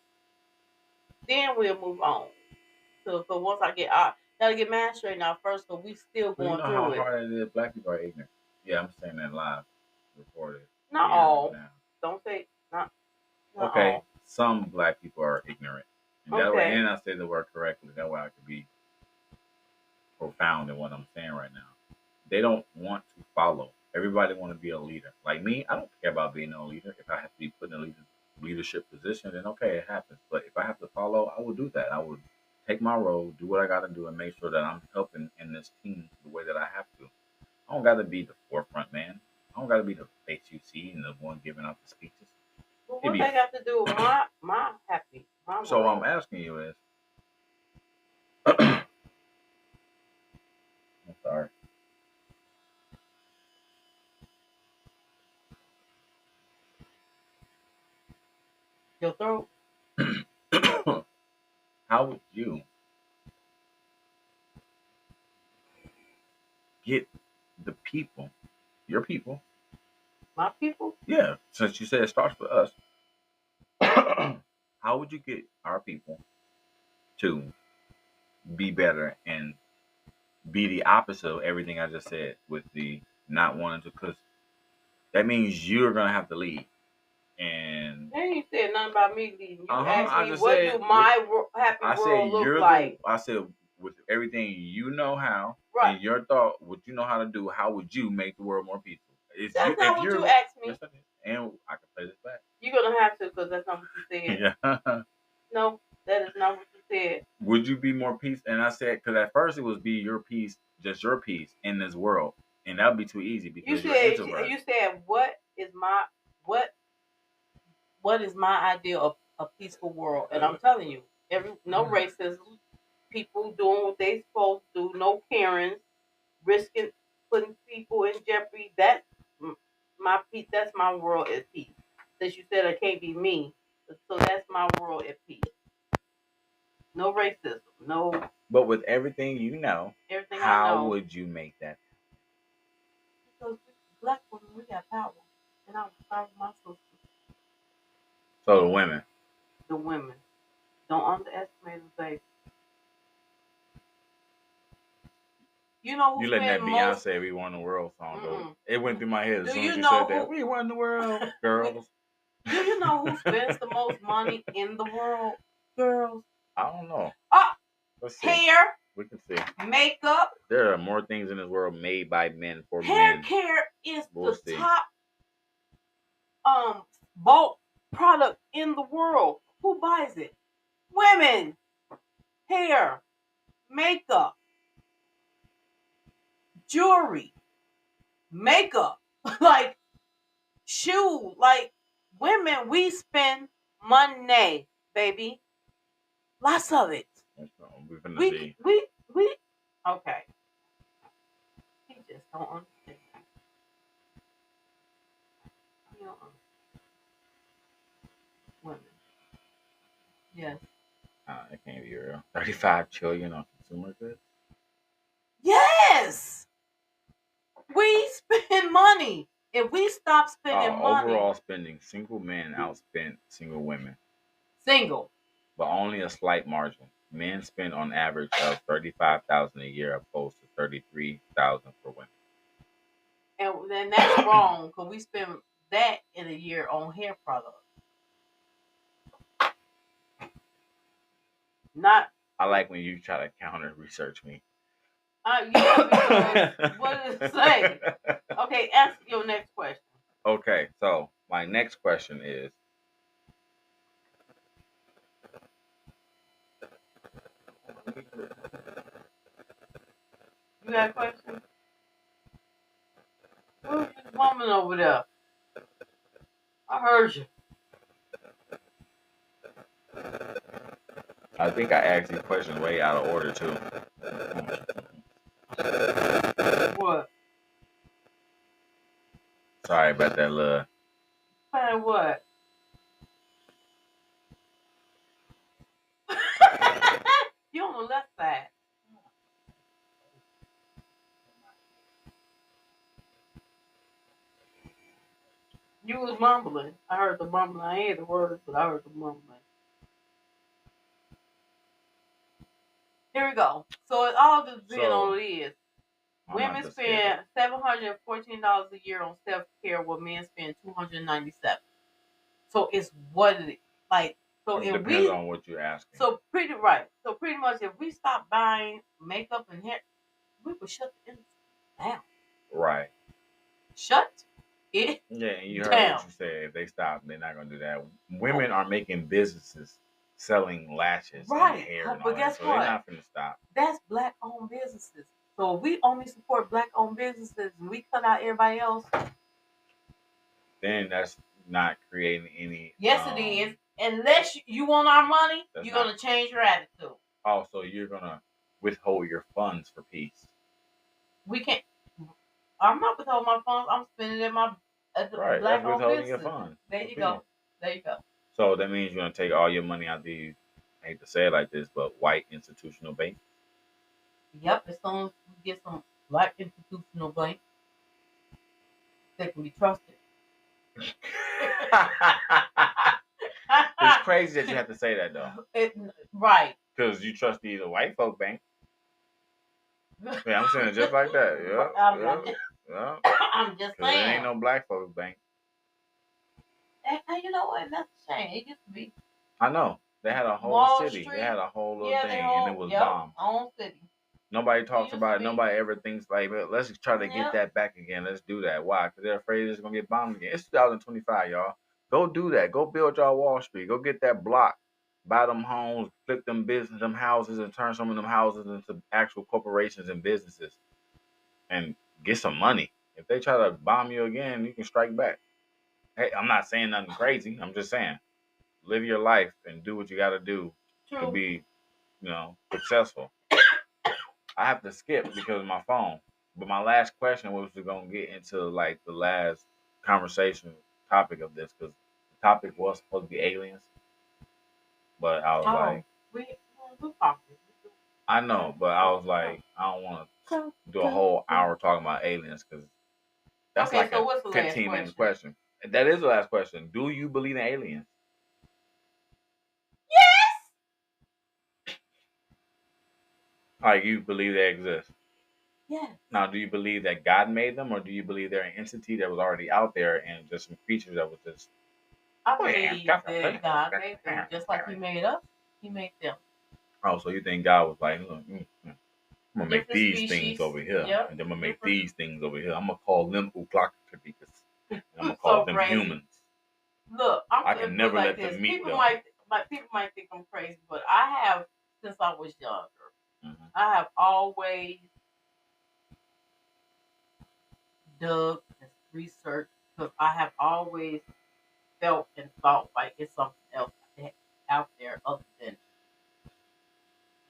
Then we'll move on. So once I get out, gotta get mad straightened out first. But we still So you going know how through it. hard it is. Black people are ignorant. Yeah, I'm saying that live, recorded. Not Yeah, all. now. Don't say not Okay, all. some black people are ignorant, and that way, Okay. and I say the word correctly. That way, I could be profound in what I'm saying right now. They don't want to follow. Everybody want to be a leader. Like me, I don't care about being a leader. If I have to be put in a leadership position, then okay, it happens. But if I have to follow, I will do that. I will take my role, do what I got to do, and make sure that I'm helping in this team the way that I have to. I don't got to be the forefront man. I don't got to be the face you see and the one giving out the speeches. Well, what they got to do with my happy my So what world? I'm asking you is, I'm sorry. Your throat. How would you get the people, your people? My people. Yeah, since you said it starts with us, how would you get our people to be better and be the opposite of everything I just said with the not wanting to? Because that means you're gonna have to lead. And They ain't said nothing about me leaving. You asked I me just what said do my happy I said world look you're like. I said with everything you know how Right. and your thought, what you know how to do, how would you make the world more peaceful? It's That's you not if what you're you asked me. yes, I did. And I can play this back. You're gonna have to because that's not what you said. Yeah. No, that is not what you said. Would you be more peace? And I said because at first it was be your peace, just your peace in this world, and that would be too easy because you're introverted. You said what is my idea of a peaceful world? And I'm telling you, no racism, people doing what they supposed to do, no Karens, risking putting people in jeopardy. That's my peace. That's my world at peace. Since you said it can't be me, so that's my world at peace. No racism, no. But with everything you know, Everything I how know. would you make that? Because black women, we got power, and I'm proud of my sister. So The women, don't underestimate them, baby. You know who you letting that spend most? Beyonce "We Won the World" song go? Mm-mm. It went through my head as Do soon you as you know said that. who? We won the world, girls. Do you know who spends the most money in the world? Girls. I don't know. Let's see. Hair, We can see. makeup. There are more things in this world made by men for Hair men. care is We'll the see. top bulk product in the world. Who buys it? Women. Hair, makeup, jewelry, makeup, like shoe, like women. We spend money, baby. Lots of it. We're gonna We see. we. Okay. You just don't understand. You don't understand. Women. Yes. It can't be real. 35 trillion on consumer goods. Yes. We spend money. If we stop spending money. Overall spending, single men outspent single women, Single. but only a slight margin. Men spend on average of 35,000 a year, opposed to 33,000 for women. And then that's wrong because we spend that in a year on hair products. Not. I like when you try to counter research me. Yeah, because what does it say? Okay, ask your next question. Okay, so my next question is, You got a question? Who's this woman over there? I heard you. I think I asked these questions way out of order too. What? Sorry about that, love. Playing what? on the left side. You was mumbling. I heard the mumbling. I ain't the words, but I heard the mumbling. Here we go. So it all just being on what it is. Women spend $714 a year on self care, while men spend $297. So it's what it is. Like, so it if depends on what you're asking. So pretty right. So pretty much, if we stop buying makeup and hair, we would shut the industry down. Right. Shut it. Yeah, and you heard down. what you said. If they stop, they're not gonna do that. Women are making businesses selling lashes and hair and all but guess that, so what? they're not gonna stop. That's black-owned businesses. So if we only support black-owned businesses and we cut out everybody else, then that's not creating any. Yes, it is. Unless you want our money, you're gonna change your attitude. Also, you're gonna withhold your funds for peace. We can't. I'm not withholding my funds. I'm spending it in my right. That's withholding your funds. There you go. There you go. So that means you're gonna take all your money out these. I hate to say it like this, but white institutional banks. Yep, as soon as we get some black institutional banks that can be trusted. It's crazy that you have to say that though. Right. Because you trust these white folk bank. Yeah, I'm saying it just like that. Yeah. I'm just saying. There ain't no black folks bank. And you know what? That's a shame. It used to be. I know. They had a whole Wall city. Street. They had a whole little thing, and it was bombed. Own city. Nobody talks about it. Nobody ever thinks like, let's try to get that back again. Let's do that. Why? Because they're afraid it's going to get bombed again. It's 2025, y'all. Go do that. Go build y'all Wall Street. Go get that block. Buy them homes, flip them business, them houses, and turn some of them houses into actual corporations and businesses. And get some money. If they try to bomb you again, you can strike back. Hey, I'm not saying nothing crazy. I'm just saying, live your life and do what you got to do to be, successful. I have to skip because of my phone. But my last question was going to get into like the last conversation topic of this because the topic was supposed to be aliens. But I was I know, but I was like, I don't want to do a whole hour talking about aliens because that's like a 15-minute question. That is the last question. Do you believe in aliens? Yes. Like you believe they exist? Yes. Now, do you believe that God made them, or do you believe they're an entity that was already out there and just some creatures that was just? I believe that God made them just like He made us. He made them. Oh, so you think God was like, look, I'm gonna make these things over here, and then I'm gonna make these things over here. I'm gonna call them Uklakakas. I'm gonna call them humans. Look, I can never let them meet them. People might think I'm crazy, but I have since I was younger. Mm-hmm. I have always dug and researched because I have always felt and thought like it's something else out there other than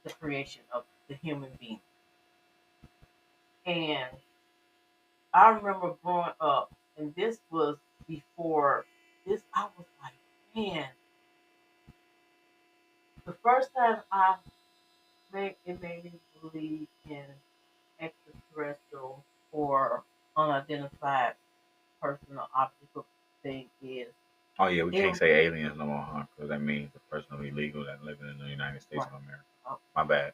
the creation of the human being. And I remember growing up, and this was before this. I was like, man, the first time it made me believe in extraterrestrial or unidentified person or object or thing is. Oh yeah, we can't say aliens no more, huh? Because that means the person will be illegal that living in the United States of America. My bad.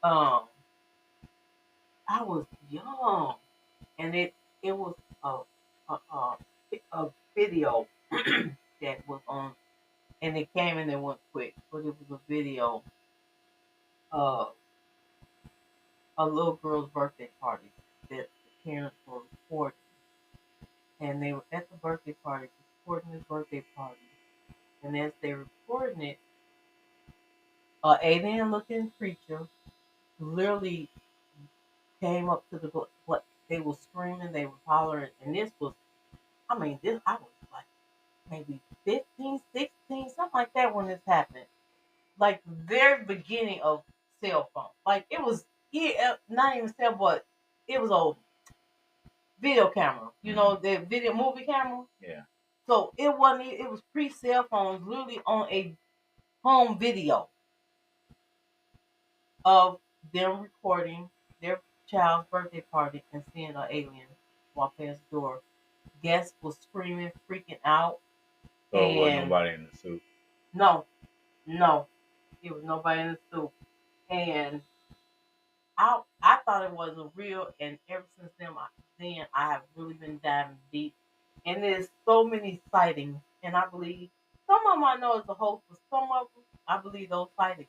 I was young, and it was a video that was on, and it came and it went quick, but it was a video of a little girl's birthday party that the parents were recording, and they were at the birthday party recording the birthday party, and as they were recording it, an alien-looking creature literally came up to the what they were screaming, they were hollering, and this was, I was like maybe 15, 16, something like that when this happened. Like the very beginning of cell phone. Like it was not even cell, but it was a video camera. You know, the video movie camera. Yeah. So it wasn't. It was pre cell phones, literally on a home video. of them recording their child's birthday party and seeing an alien walk past the door. Guests was screaming, freaking out. So it wasn't And nobody in the suit. no, no, it was nobody in the suit. And I thought it wasn't real, and ever since then I have really been diving deep. And there's so many sightings, and I believe some of them I know is a hoax, but some of them I believe those sightings.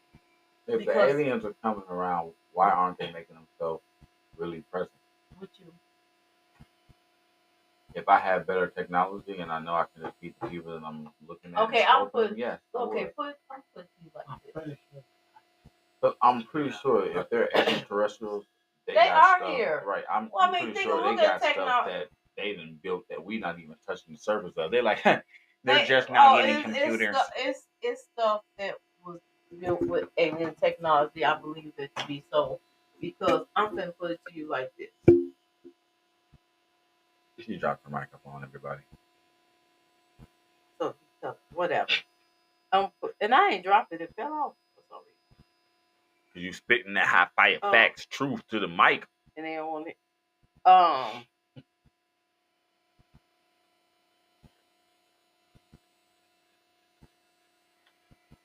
If the Because aliens are coming around, why aren't they making themselves really present? with you, If I have better technology and I know I can defeat the people that I'm looking at, okay, I'm put. yes, Okay, I'm put you like I'm this. pretty sure. But I'm pretty sure if they're extraterrestrials, They got are stuff, here. right? I'm Well, I mean, pretty think sure they look at got stuff technology. that they done built that we not even touching the surface of. They're like, they're They, just now oh, getting computers. it's stuff that was built with alien technology. I believe it to be so because I'm gonna put it to you like this. She dropped the microphone, everybody. So whatever. And I ain't dropped it. It fell off for some reason. Cause you spitting that high fire facts, truth to the mic. And they don't want it.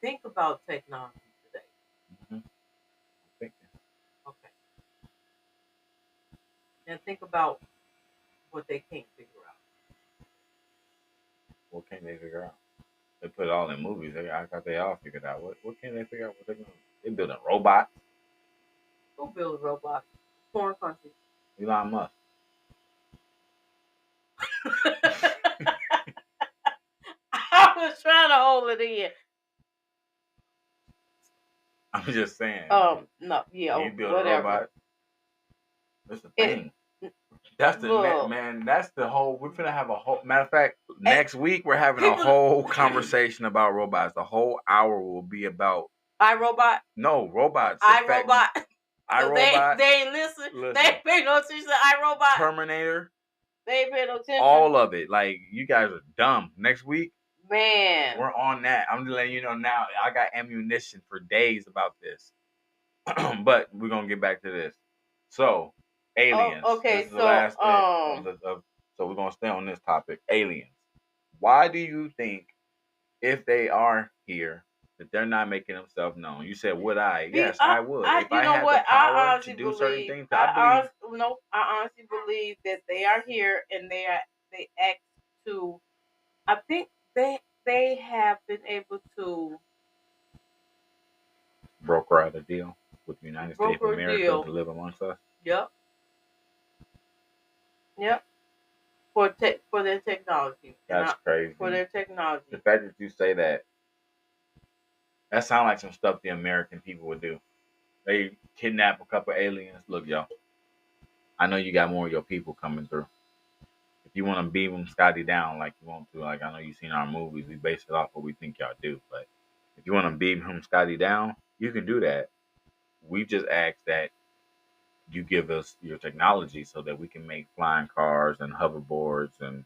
Think about technology today. Mm-hmm. Okay. And think about what they can't figure out. What can't they figure out? They put it all in movies. I thought they all figured out. What can they figure out? What they gonna? They building robots. Who builds robots? Foreign countries. Elon Musk. I was trying to hold it in. I'm just saying. No, yeah, You build whatever. a robot. That's the thing. That's the man. That's the whole. We're gonna have a whole. Matter of fact, next week we're having a whole conversation about robots. The whole hour will be about iRobot. No robots. iRobot. iRobot. They ain't listen. They ain't pay no attention to iRobot. Terminator. They ain't pay no attention. All of it. Like you guys are dumb. Next week, man, we're on that. I'm just letting you know now. I got ammunition for days about this. But we're gonna get back to this. So, aliens. Okay, this is the last so we're gonna stay on this topic. Aliens. Why do you think, if they are here, that they're not making themselves known? You said, would I? Yes, I would. If I had the power to do certain things, I honestly believe that they are here and they act to. I think they have been able to broker out a deal with the United States of America to live amongst us. Yep. Yep. For their technology. That's crazy. For their technology. The fact that you say that sounds like some stuff the American people would do. They kidnap a couple aliens. Look, y'all. I know you got more of your people coming through. If you want to beam them Scotty down like you want to, like I know you've seen our movies, we base it off what we think y'all do. But if you want to beam him Scotty down, you can do that. We just ask that you give us your technology so that we can make flying cars and hoverboards and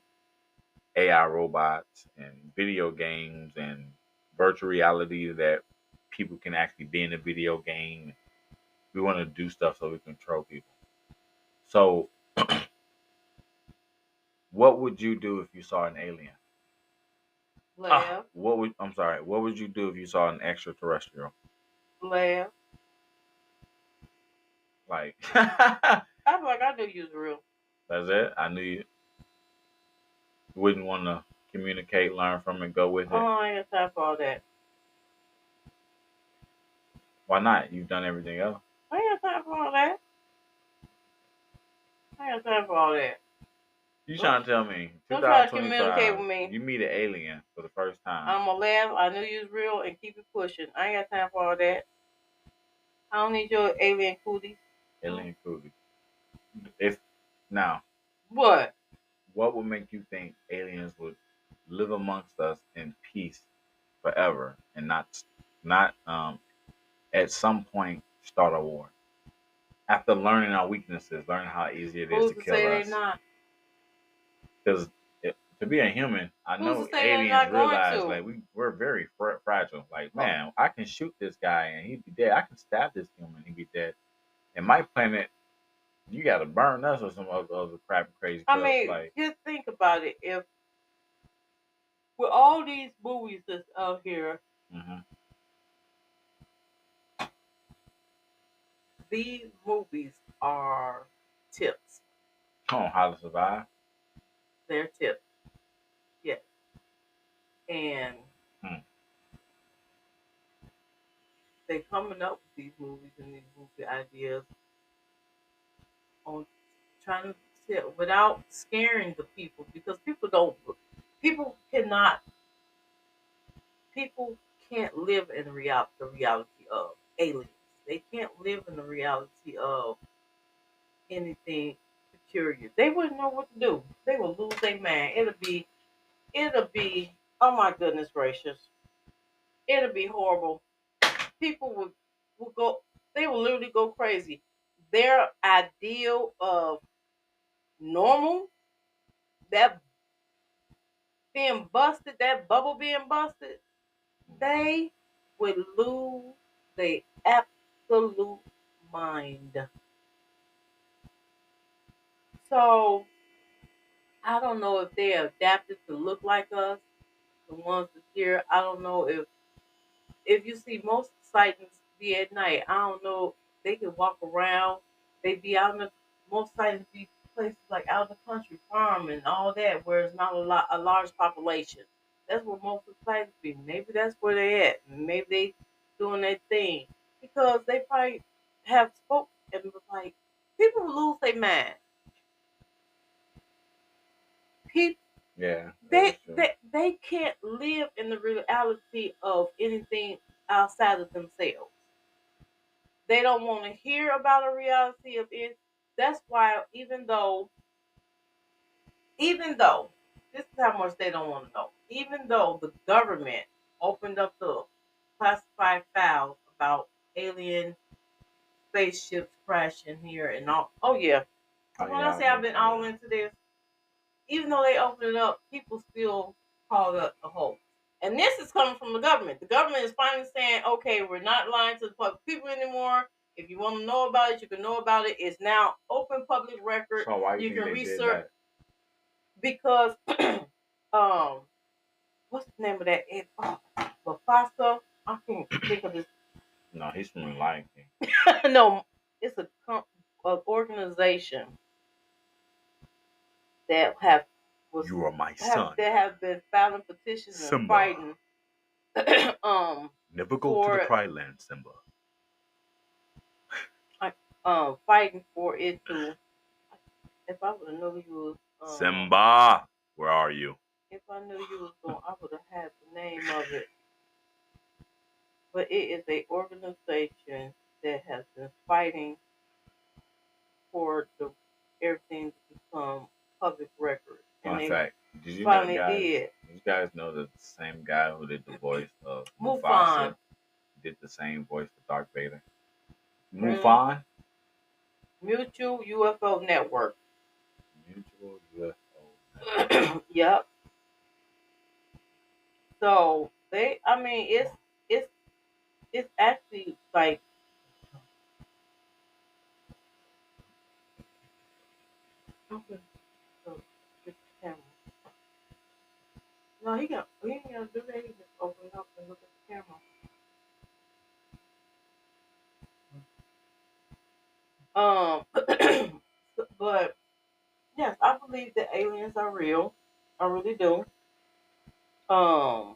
AI robots and video games and virtual reality that people can actually be in a video game. We want to do stuff so we control people. So, what would you do if you saw an alien? Laugh. What would you do if you saw an extraterrestrial? Laugh. Like, I'm like, I knew you was real. That's it. I knew you wouldn't want to communicate, learn from it, go with it. Oh, I ain't got time for all that. Why not? You've done everything else. I ain't got time for all that. I ain't got time for all that. You trying to tell me? Don't try to communicate with me. You meet an alien for the first time. I'm gonna laugh. I knew you was real and keep it pushing. I ain't got time for all that. I don't need your alien cooties. Alien cooties. If now, what would make you think aliens would live amongst us in peace forever and not at some point start a war after learning our weaknesses, learning how easy it is to kill us? Not? Because to be a human, I Who's to know say they're aliens not going realize to? like we're very fragile. Like, Oh, man, I can shoot this guy and he'd be dead. I can stab this human, he'd be dead. And my planet, you got to burn us or some other crap and crazy I stuff. mean, Like, just think about it. If with all these movies that's out here, hmm these movies are tips. on how to survive. They're tips, yes. And Hmm. they coming up with these movies and these movie ideas on trying to tell without scaring the people because people cannot people can't live in the reality of aliens. They can't live in the reality of anything peculiar. They wouldn't know what to do. They will lose their mind. It'll be oh my goodness gracious. It'll be horrible. People would go they will literally go crazy. Their ideal of normal, that being busted, that bubble being busted, they would lose their absolute mind. So I don't know if they're adapted to look like us, the ones that's here. I don't know if you see most sightings be at night. I don't know. They can walk around. They be out in the most sightings be places like out in the country, farm and all that, where it's not a large population. That's where most of the sightings be. Maybe that's where they at. Maybe they doing their thing because they probably have spoke and was like people lose their mind. People Yeah, that is they true. they they can't live in the reality of anything outside of themselves. They don't want to hear about a reality of it. That's why even though this is how much they don't want to know. Even though the government opened up the classified files about alien spaceships crashing here and all. Oh yeah. Oh When I yeah, say I've been all yeah. into this, even though they opened it up, people still call it a hoax. And this is coming from the government. The government is finally saying, okay, we're not lying to the public people anymore. If you want to know about it, you can know about it. It's now open public record. So why you You think can they did research that? because um what's the name of that? Bafasa. I can't think of this. No, he's from the Lion King. No, it's a organization that was You are my have son, that have been filing petitions and Simba. fighting um Never go to the for Pride Land, Simba. fighting for it to. If I would have known you was Simba, where are you? if I knew you was going, I would have had the name of it. But it is a organization that has been fighting for the everything to become public record, and Fun they fact: did you know, finally guys? did. Did you guys know that the same guy who did the voice of Mufon, Mufasa did the same voice for Darth Vader? mm, Mufon, Mutual UFO Network. Mutual UFO Network. Yep. So they, I mean, it's it's actually like okay, so this camera. No, he ain't gonna do that. He just open it up and look at the camera. But yes, I believe that aliens are real. I really do. Um,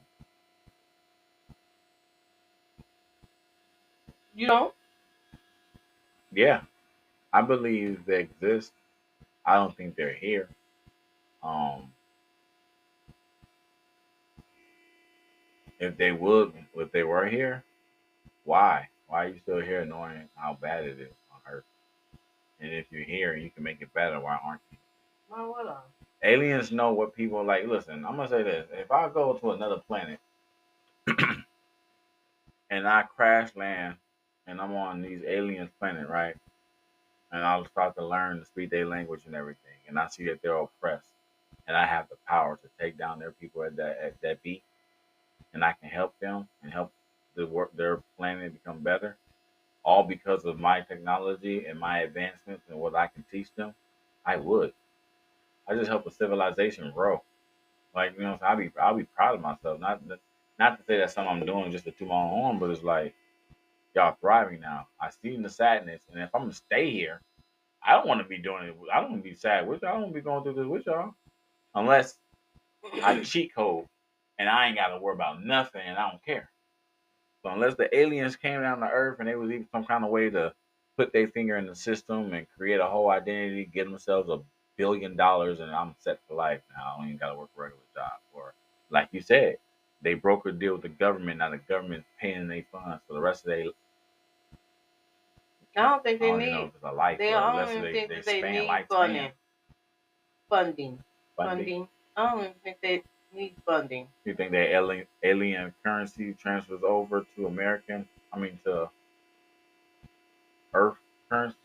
you know, Yeah, I believe they exist. I don't think they're here. Um, if they were here, why? Why are you still here, knowing how bad it is on Earth? And if you're here and you can make it better, why aren't you? why would I? Aliens know what people like. Listen, I'm gonna say this: if I go to another planet and I crash land and I'm on these aliens planet, right? And I'll start to learn to speak their language and everything, and I see that they're oppressed, and I have the power to take down their people at that beat, and I can help them and help their planet become better, all because of my technology and my advancements and what I can teach them, I would. I just help a civilization grow. Like I'll be proud of myself. Not to say that's something I'm doing just to toot my own horn, but it's like y'all thriving now. I seen the sadness, and if I'm gonna stay here, I don't want to be doing it. I don't want to be sad with y'all. I don't want to be going through this with y'all unless I cheat code and I ain't got to worry about nothing, and I don't care. So unless the aliens came down to Earth and they was even some kind of way to put their finger in the system and create a whole identity, get themselves $1 billion, and I'm set for life now. I don't even got to work a regular job. Or like you said, they broker deal with the government. Now the government's paying their funds for the rest of their. I don't think I they don't even know need. if it's a life They or I less don't of even think they that they span need lifespan funding. funding. I don't even think they need funding. You think that alien currency transfers over to American? I mean to Earth currency.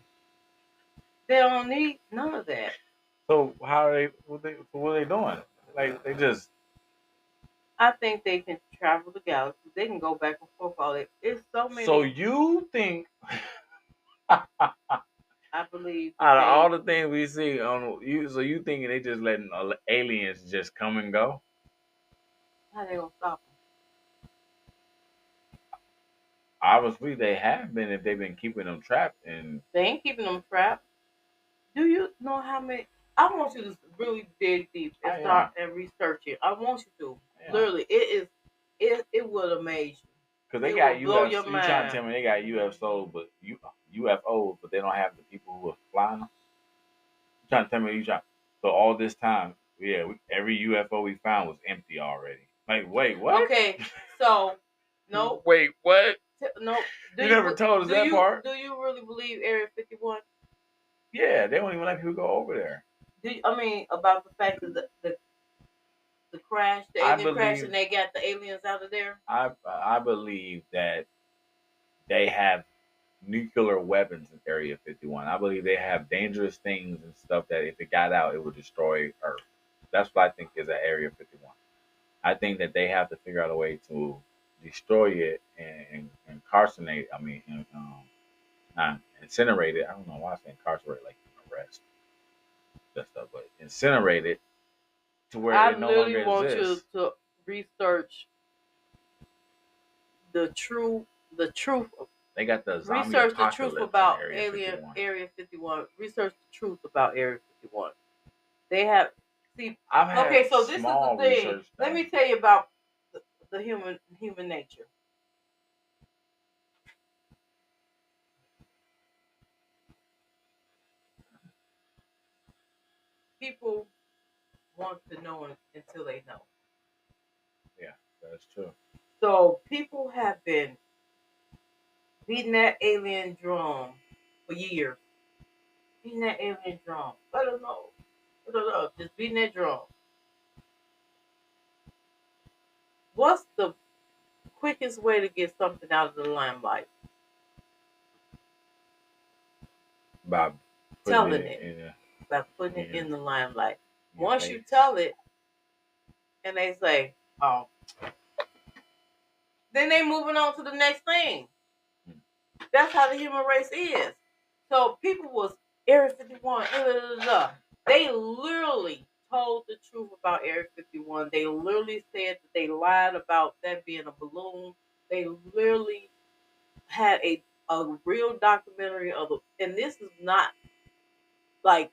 They don't need none of that. So how are they? What are they doing? Like they just. I think they can travel the galaxy. They can go back and forth all it. It's so So many. you think out I believe that of all they. the things we see on you, so you thinking they just letting aliens just come and go? How they gonna stop them? Obviously, they have been if they've been keeping them trapped. And They ain't keeping them trapped. Do you know how many? I want you to really dig deep and I am, start and research it. I want you to. I am, Literally, it is. It will amaze because they you. It will got blow UFs. your You trying to mind. tell me they got UFOs, but UFOs, but they don't have the people who are flying them? You trying to tell me you trying? So all this time, yeah, every UFO we found was empty already. Like, wait, what? Okay, so no, Wait, what? no. You never told us that part. Do you really believe Area 51? Yeah, they won't even let people go over there. I mean about the fact that the crash, the I alien crash, and believe they got the aliens out of there? I believe that they have nuclear weapons in Area 51. I believe they have dangerous things and stuff that if it got out, it would destroy Earth. That's what I think is at Area 51. I think that they have to figure out a way to destroy it and incarcerate. I mean, not incinerate it. I don't know why I say incarcerate like arrest that stuff, but incinerate it to where I it no literally longer want you exists. to research the true the truth. They got the zombie Research the truth apocalypse in about Area alien 51. Area 51. Research the truth about Area 51. They have see. I've had Okay, so this is the small thing. research Let me done. tell you about the human nature. People want to know until they know. Yeah, that's true. So people have been beating that alien drum for years. Beating that alien drum. I don't know. I don't know. Just beating that drum. What's the quickest way to get something out of the limelight? By putting Telling it it. in, By putting it in in the limelight. your Once you face. tell it and they say, oh, then they moving on to the next thing. Hmm. That's how the human race is. So people was Area 51, They literally told the truth about Area 51. They literally said that they lied about that being a balloon. They literally had a real documentary of and this is not like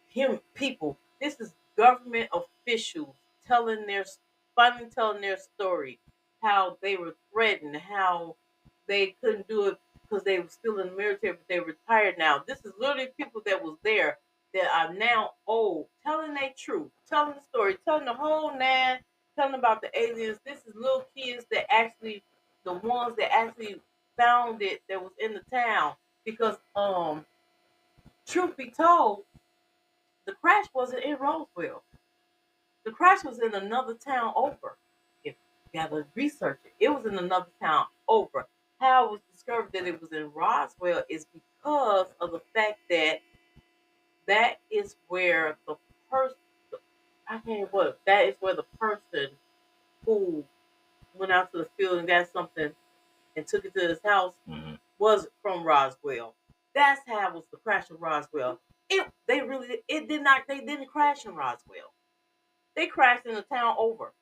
him people. This is government officials telling their finally telling their story, how they were threatened, how they couldn't do it because they were still in the military, but they retired now. This is literally people that was there that are now old, telling their truth, telling the story, telling the whole nine, telling about the aliens. This is little kids that actually the ones that actually found it that was in the town because truth be told the crash wasn't in Roswell. The crash was in another town over. If you gotta research it, it was in another town over. How it was discovered that it was in Roswell is because of the fact that that is where the I can't what that is where the person who went out to the field and got something and took it to his house was from Roswell. That's how it was the crash of Roswell. They didn't crash in Roswell. They crashed in the town over.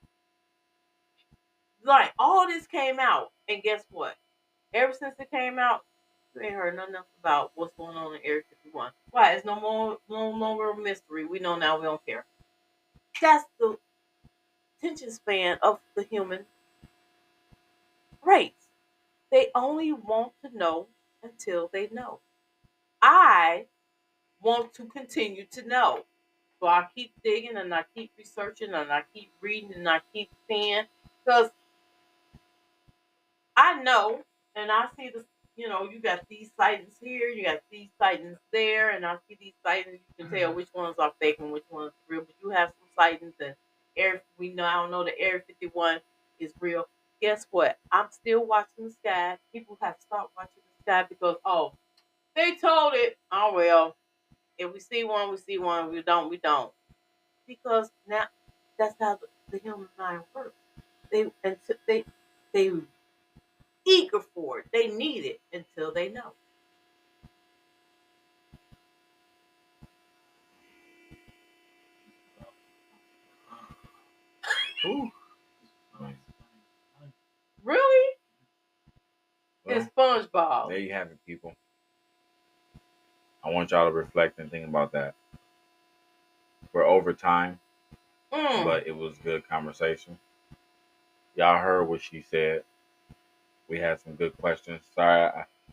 Like all this came out, and guess what? Ever since it came out, you ain't heard nothing else about what's going on in Area 51. Why? It's no longer a mystery. We know now. We don't care. That's the attention span of the human race. They only want to know until they know. I want to continue to know. So I keep digging and I keep researching and I keep reading and I keep seeing because I know and I see you got these sightings here, you got these sightings there, and I see these sightings. You can tell which ones are fake and which ones are real. But you have some sightings and we know I don't know the Area 51 is real. Guess what? I'm still watching the sky. People have stopped watching the sky because they told it. Oh well, if we see one, we see one. We don't, we don't. Because now that's how the human mind works. They eager for it. They need it until they know. Ooh. Really? Well, It's SpongeBob. there you have it, people. I want y'all to reflect and think about that. We're over time, but it was good conversation. Y'all heard what she said. We had some good questions. Sorry,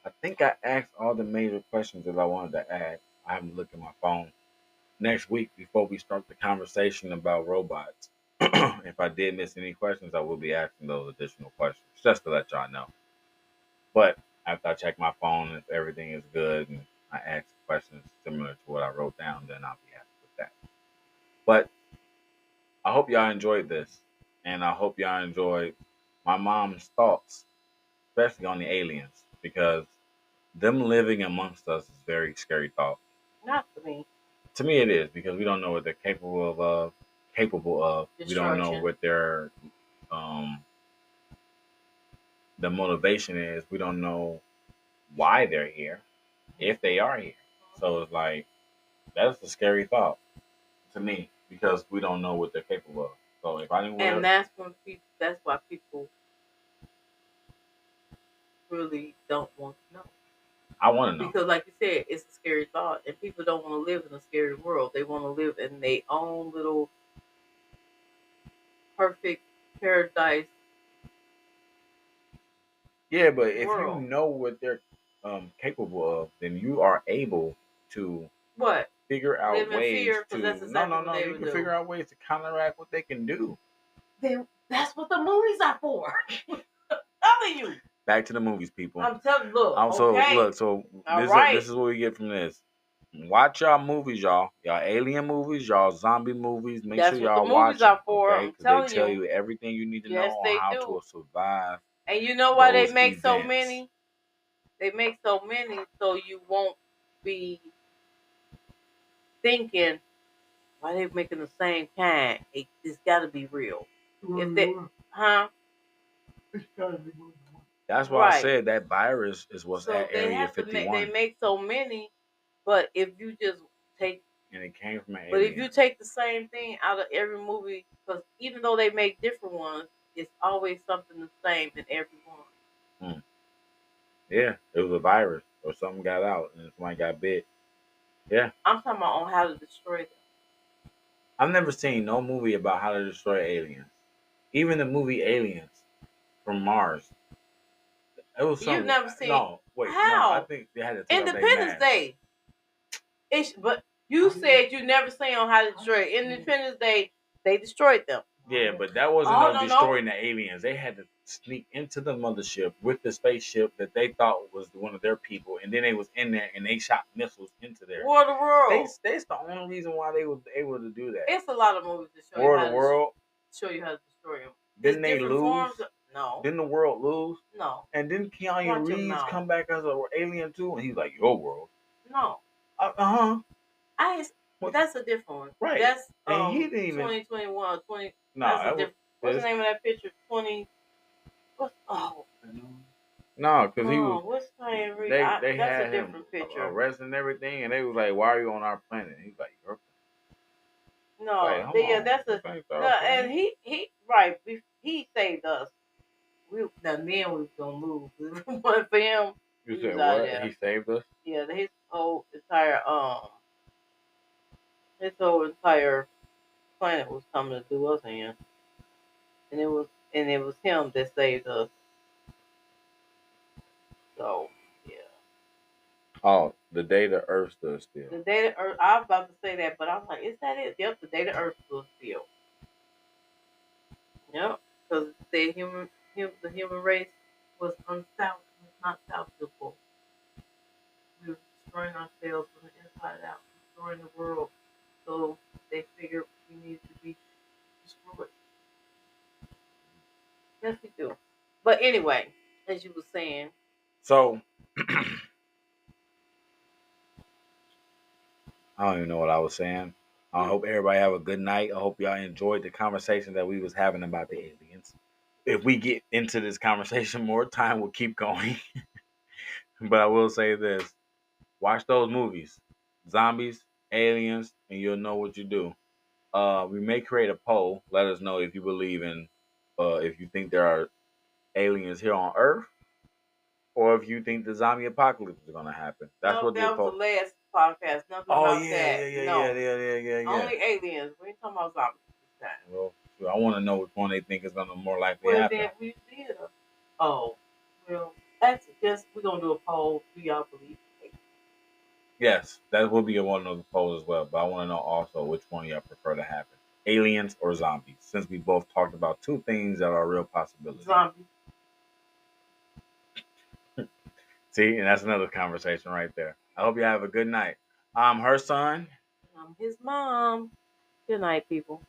I think I asked all the major questions that I wanted to ask. I haven't looked at my phone. Next week, before we start the conversation about robots, if I did miss any questions, I will be asking those additional questions just to let y'all know. But after I check my phone, if everything is good and I ask questions similar to what I wrote down, then I'll be happy with that. But I hope y'all enjoyed this, and I hope y'all enjoyed my mom's thoughts, especially on the aliens, because them living amongst us is a very scary thought. Not for me. To me, it is because we don't know what they're capable of. We don't know what their um, the motivation is. We don't know why they're here, if they are here. So it's like that's a scary thought to me because we don't know what they're capable of. So if I didn't, and that's why people really don't want to know. I want to know because, like you said, it's a scary thought, and people don't want to live in a scary world. They want to live in their own little perfect paradise. Yeah, but if world. you know what they're capable of, then you are able to figure out live in ways fear, to that's exactly what they you would can do. figure out ways to counteract what they can do. Then that's what the movies are for. I'm telling you. Back to the movies, people. I'm telling you, look. So okay. This is what we get from this. Watch y'all movies, y'all. Y'all alien movies, y'all zombie movies. Make That's sure what the y'all watch movies are them, for. okay? I'm Because they tell telling you everything you need to Yes, know they on how do. to survive. And you know why they those make so events. many? They make so many so you won't be thinking, why they making the same kind? It's got to be real. If they, huh? It's gotta be moving. That's why I Right. said that virus is what's So at they Area have to 51. they make so many, but if you just take and it came from an But alien. if you take the same thing out of every movie, because even though they make different ones, it's always something the same in every one. Yeah, it was a virus or something got out and somebody got bit. Yeah. I'm talking about on how to destroy them. I've never seen no movie about how to destroy aliens. Even the movie Aliens from Mars. It was some. You've never seen? No, wait, How? no. I think they had to take Independence off their Day. But you said you never seen on how to destroy Independence Day. They destroyed them. Yeah, but that wasn't destroying the aliens. They had to sneak into the mothership with the spaceship that they thought was one of their people, and then they was in there and they shot missiles into there. War of the World. That's the only reason why they was able to do that. It's a lot of movies that show War of the World. Show you how to destroy them. Didn't they lose? No. Didn't the world lose? No. And didn't Keanu Reeves come back as an alien too? And he's like, your world. No. Uh-huh. But that's a different one. Right. That's And he didn't even 2021 20. no, That's a that was different. What's the name of that picture? 20. What's no, because he was no? What's Tyree? they That's a had him different picture. arrested and everything, and they was like, "Why are you on our planet?" He's like, "Your No, like, hold yeah, on, that's this a ain't no, our and planet." he right. He saved us. We the men was gonna lose. But for him, You he said was out of what? there. He saved us. Yeah, his whole entire planet was coming to do us in, and it was him that saved us. So yeah, Oh, the day the Earth stood still. the day the Earth. I was about to say that, but I'm like, is that it? Yep, the day the Earth was still. Yep, because the human race was not salvageable. We were destroying ourselves from the inside out, destroying the world. So they figured we need to be destroyed. Yes, we do. But anyway, as you were saying, So I don't even know what I was saying. I hope everybody have a good night. I hope y'all enjoyed the conversation that we was having about the aliens. If we get into this conversation more, time will keep going. But I will say this: watch those movies, zombies, aliens, and you'll know what you do. We may create a poll. Let us know if you believe in, if you think there are aliens here on Earth, or if you think the zombie apocalypse is gonna happen. That's no, what the that was the poll. last podcast. Nothing Oh about yeah, that. yeah, yeah, yeah, No, yeah, yeah, yeah, yeah. only aliens. We ain't talking about zombies this time. Well, sure, I want to know which one they think is gonna more likely Well, happen. then we did. Oh, well, that's just we're gonna do a poll. Do y'all believe? Yes, that will be one of the polls as well. But I want to know also which one y'all prefer to happen: aliens or zombies. Since we both talked about two things that are a real possibility. Zombies. See, and that's another conversation right there. I hope you have a good night. Her son. His mom. Good night, people.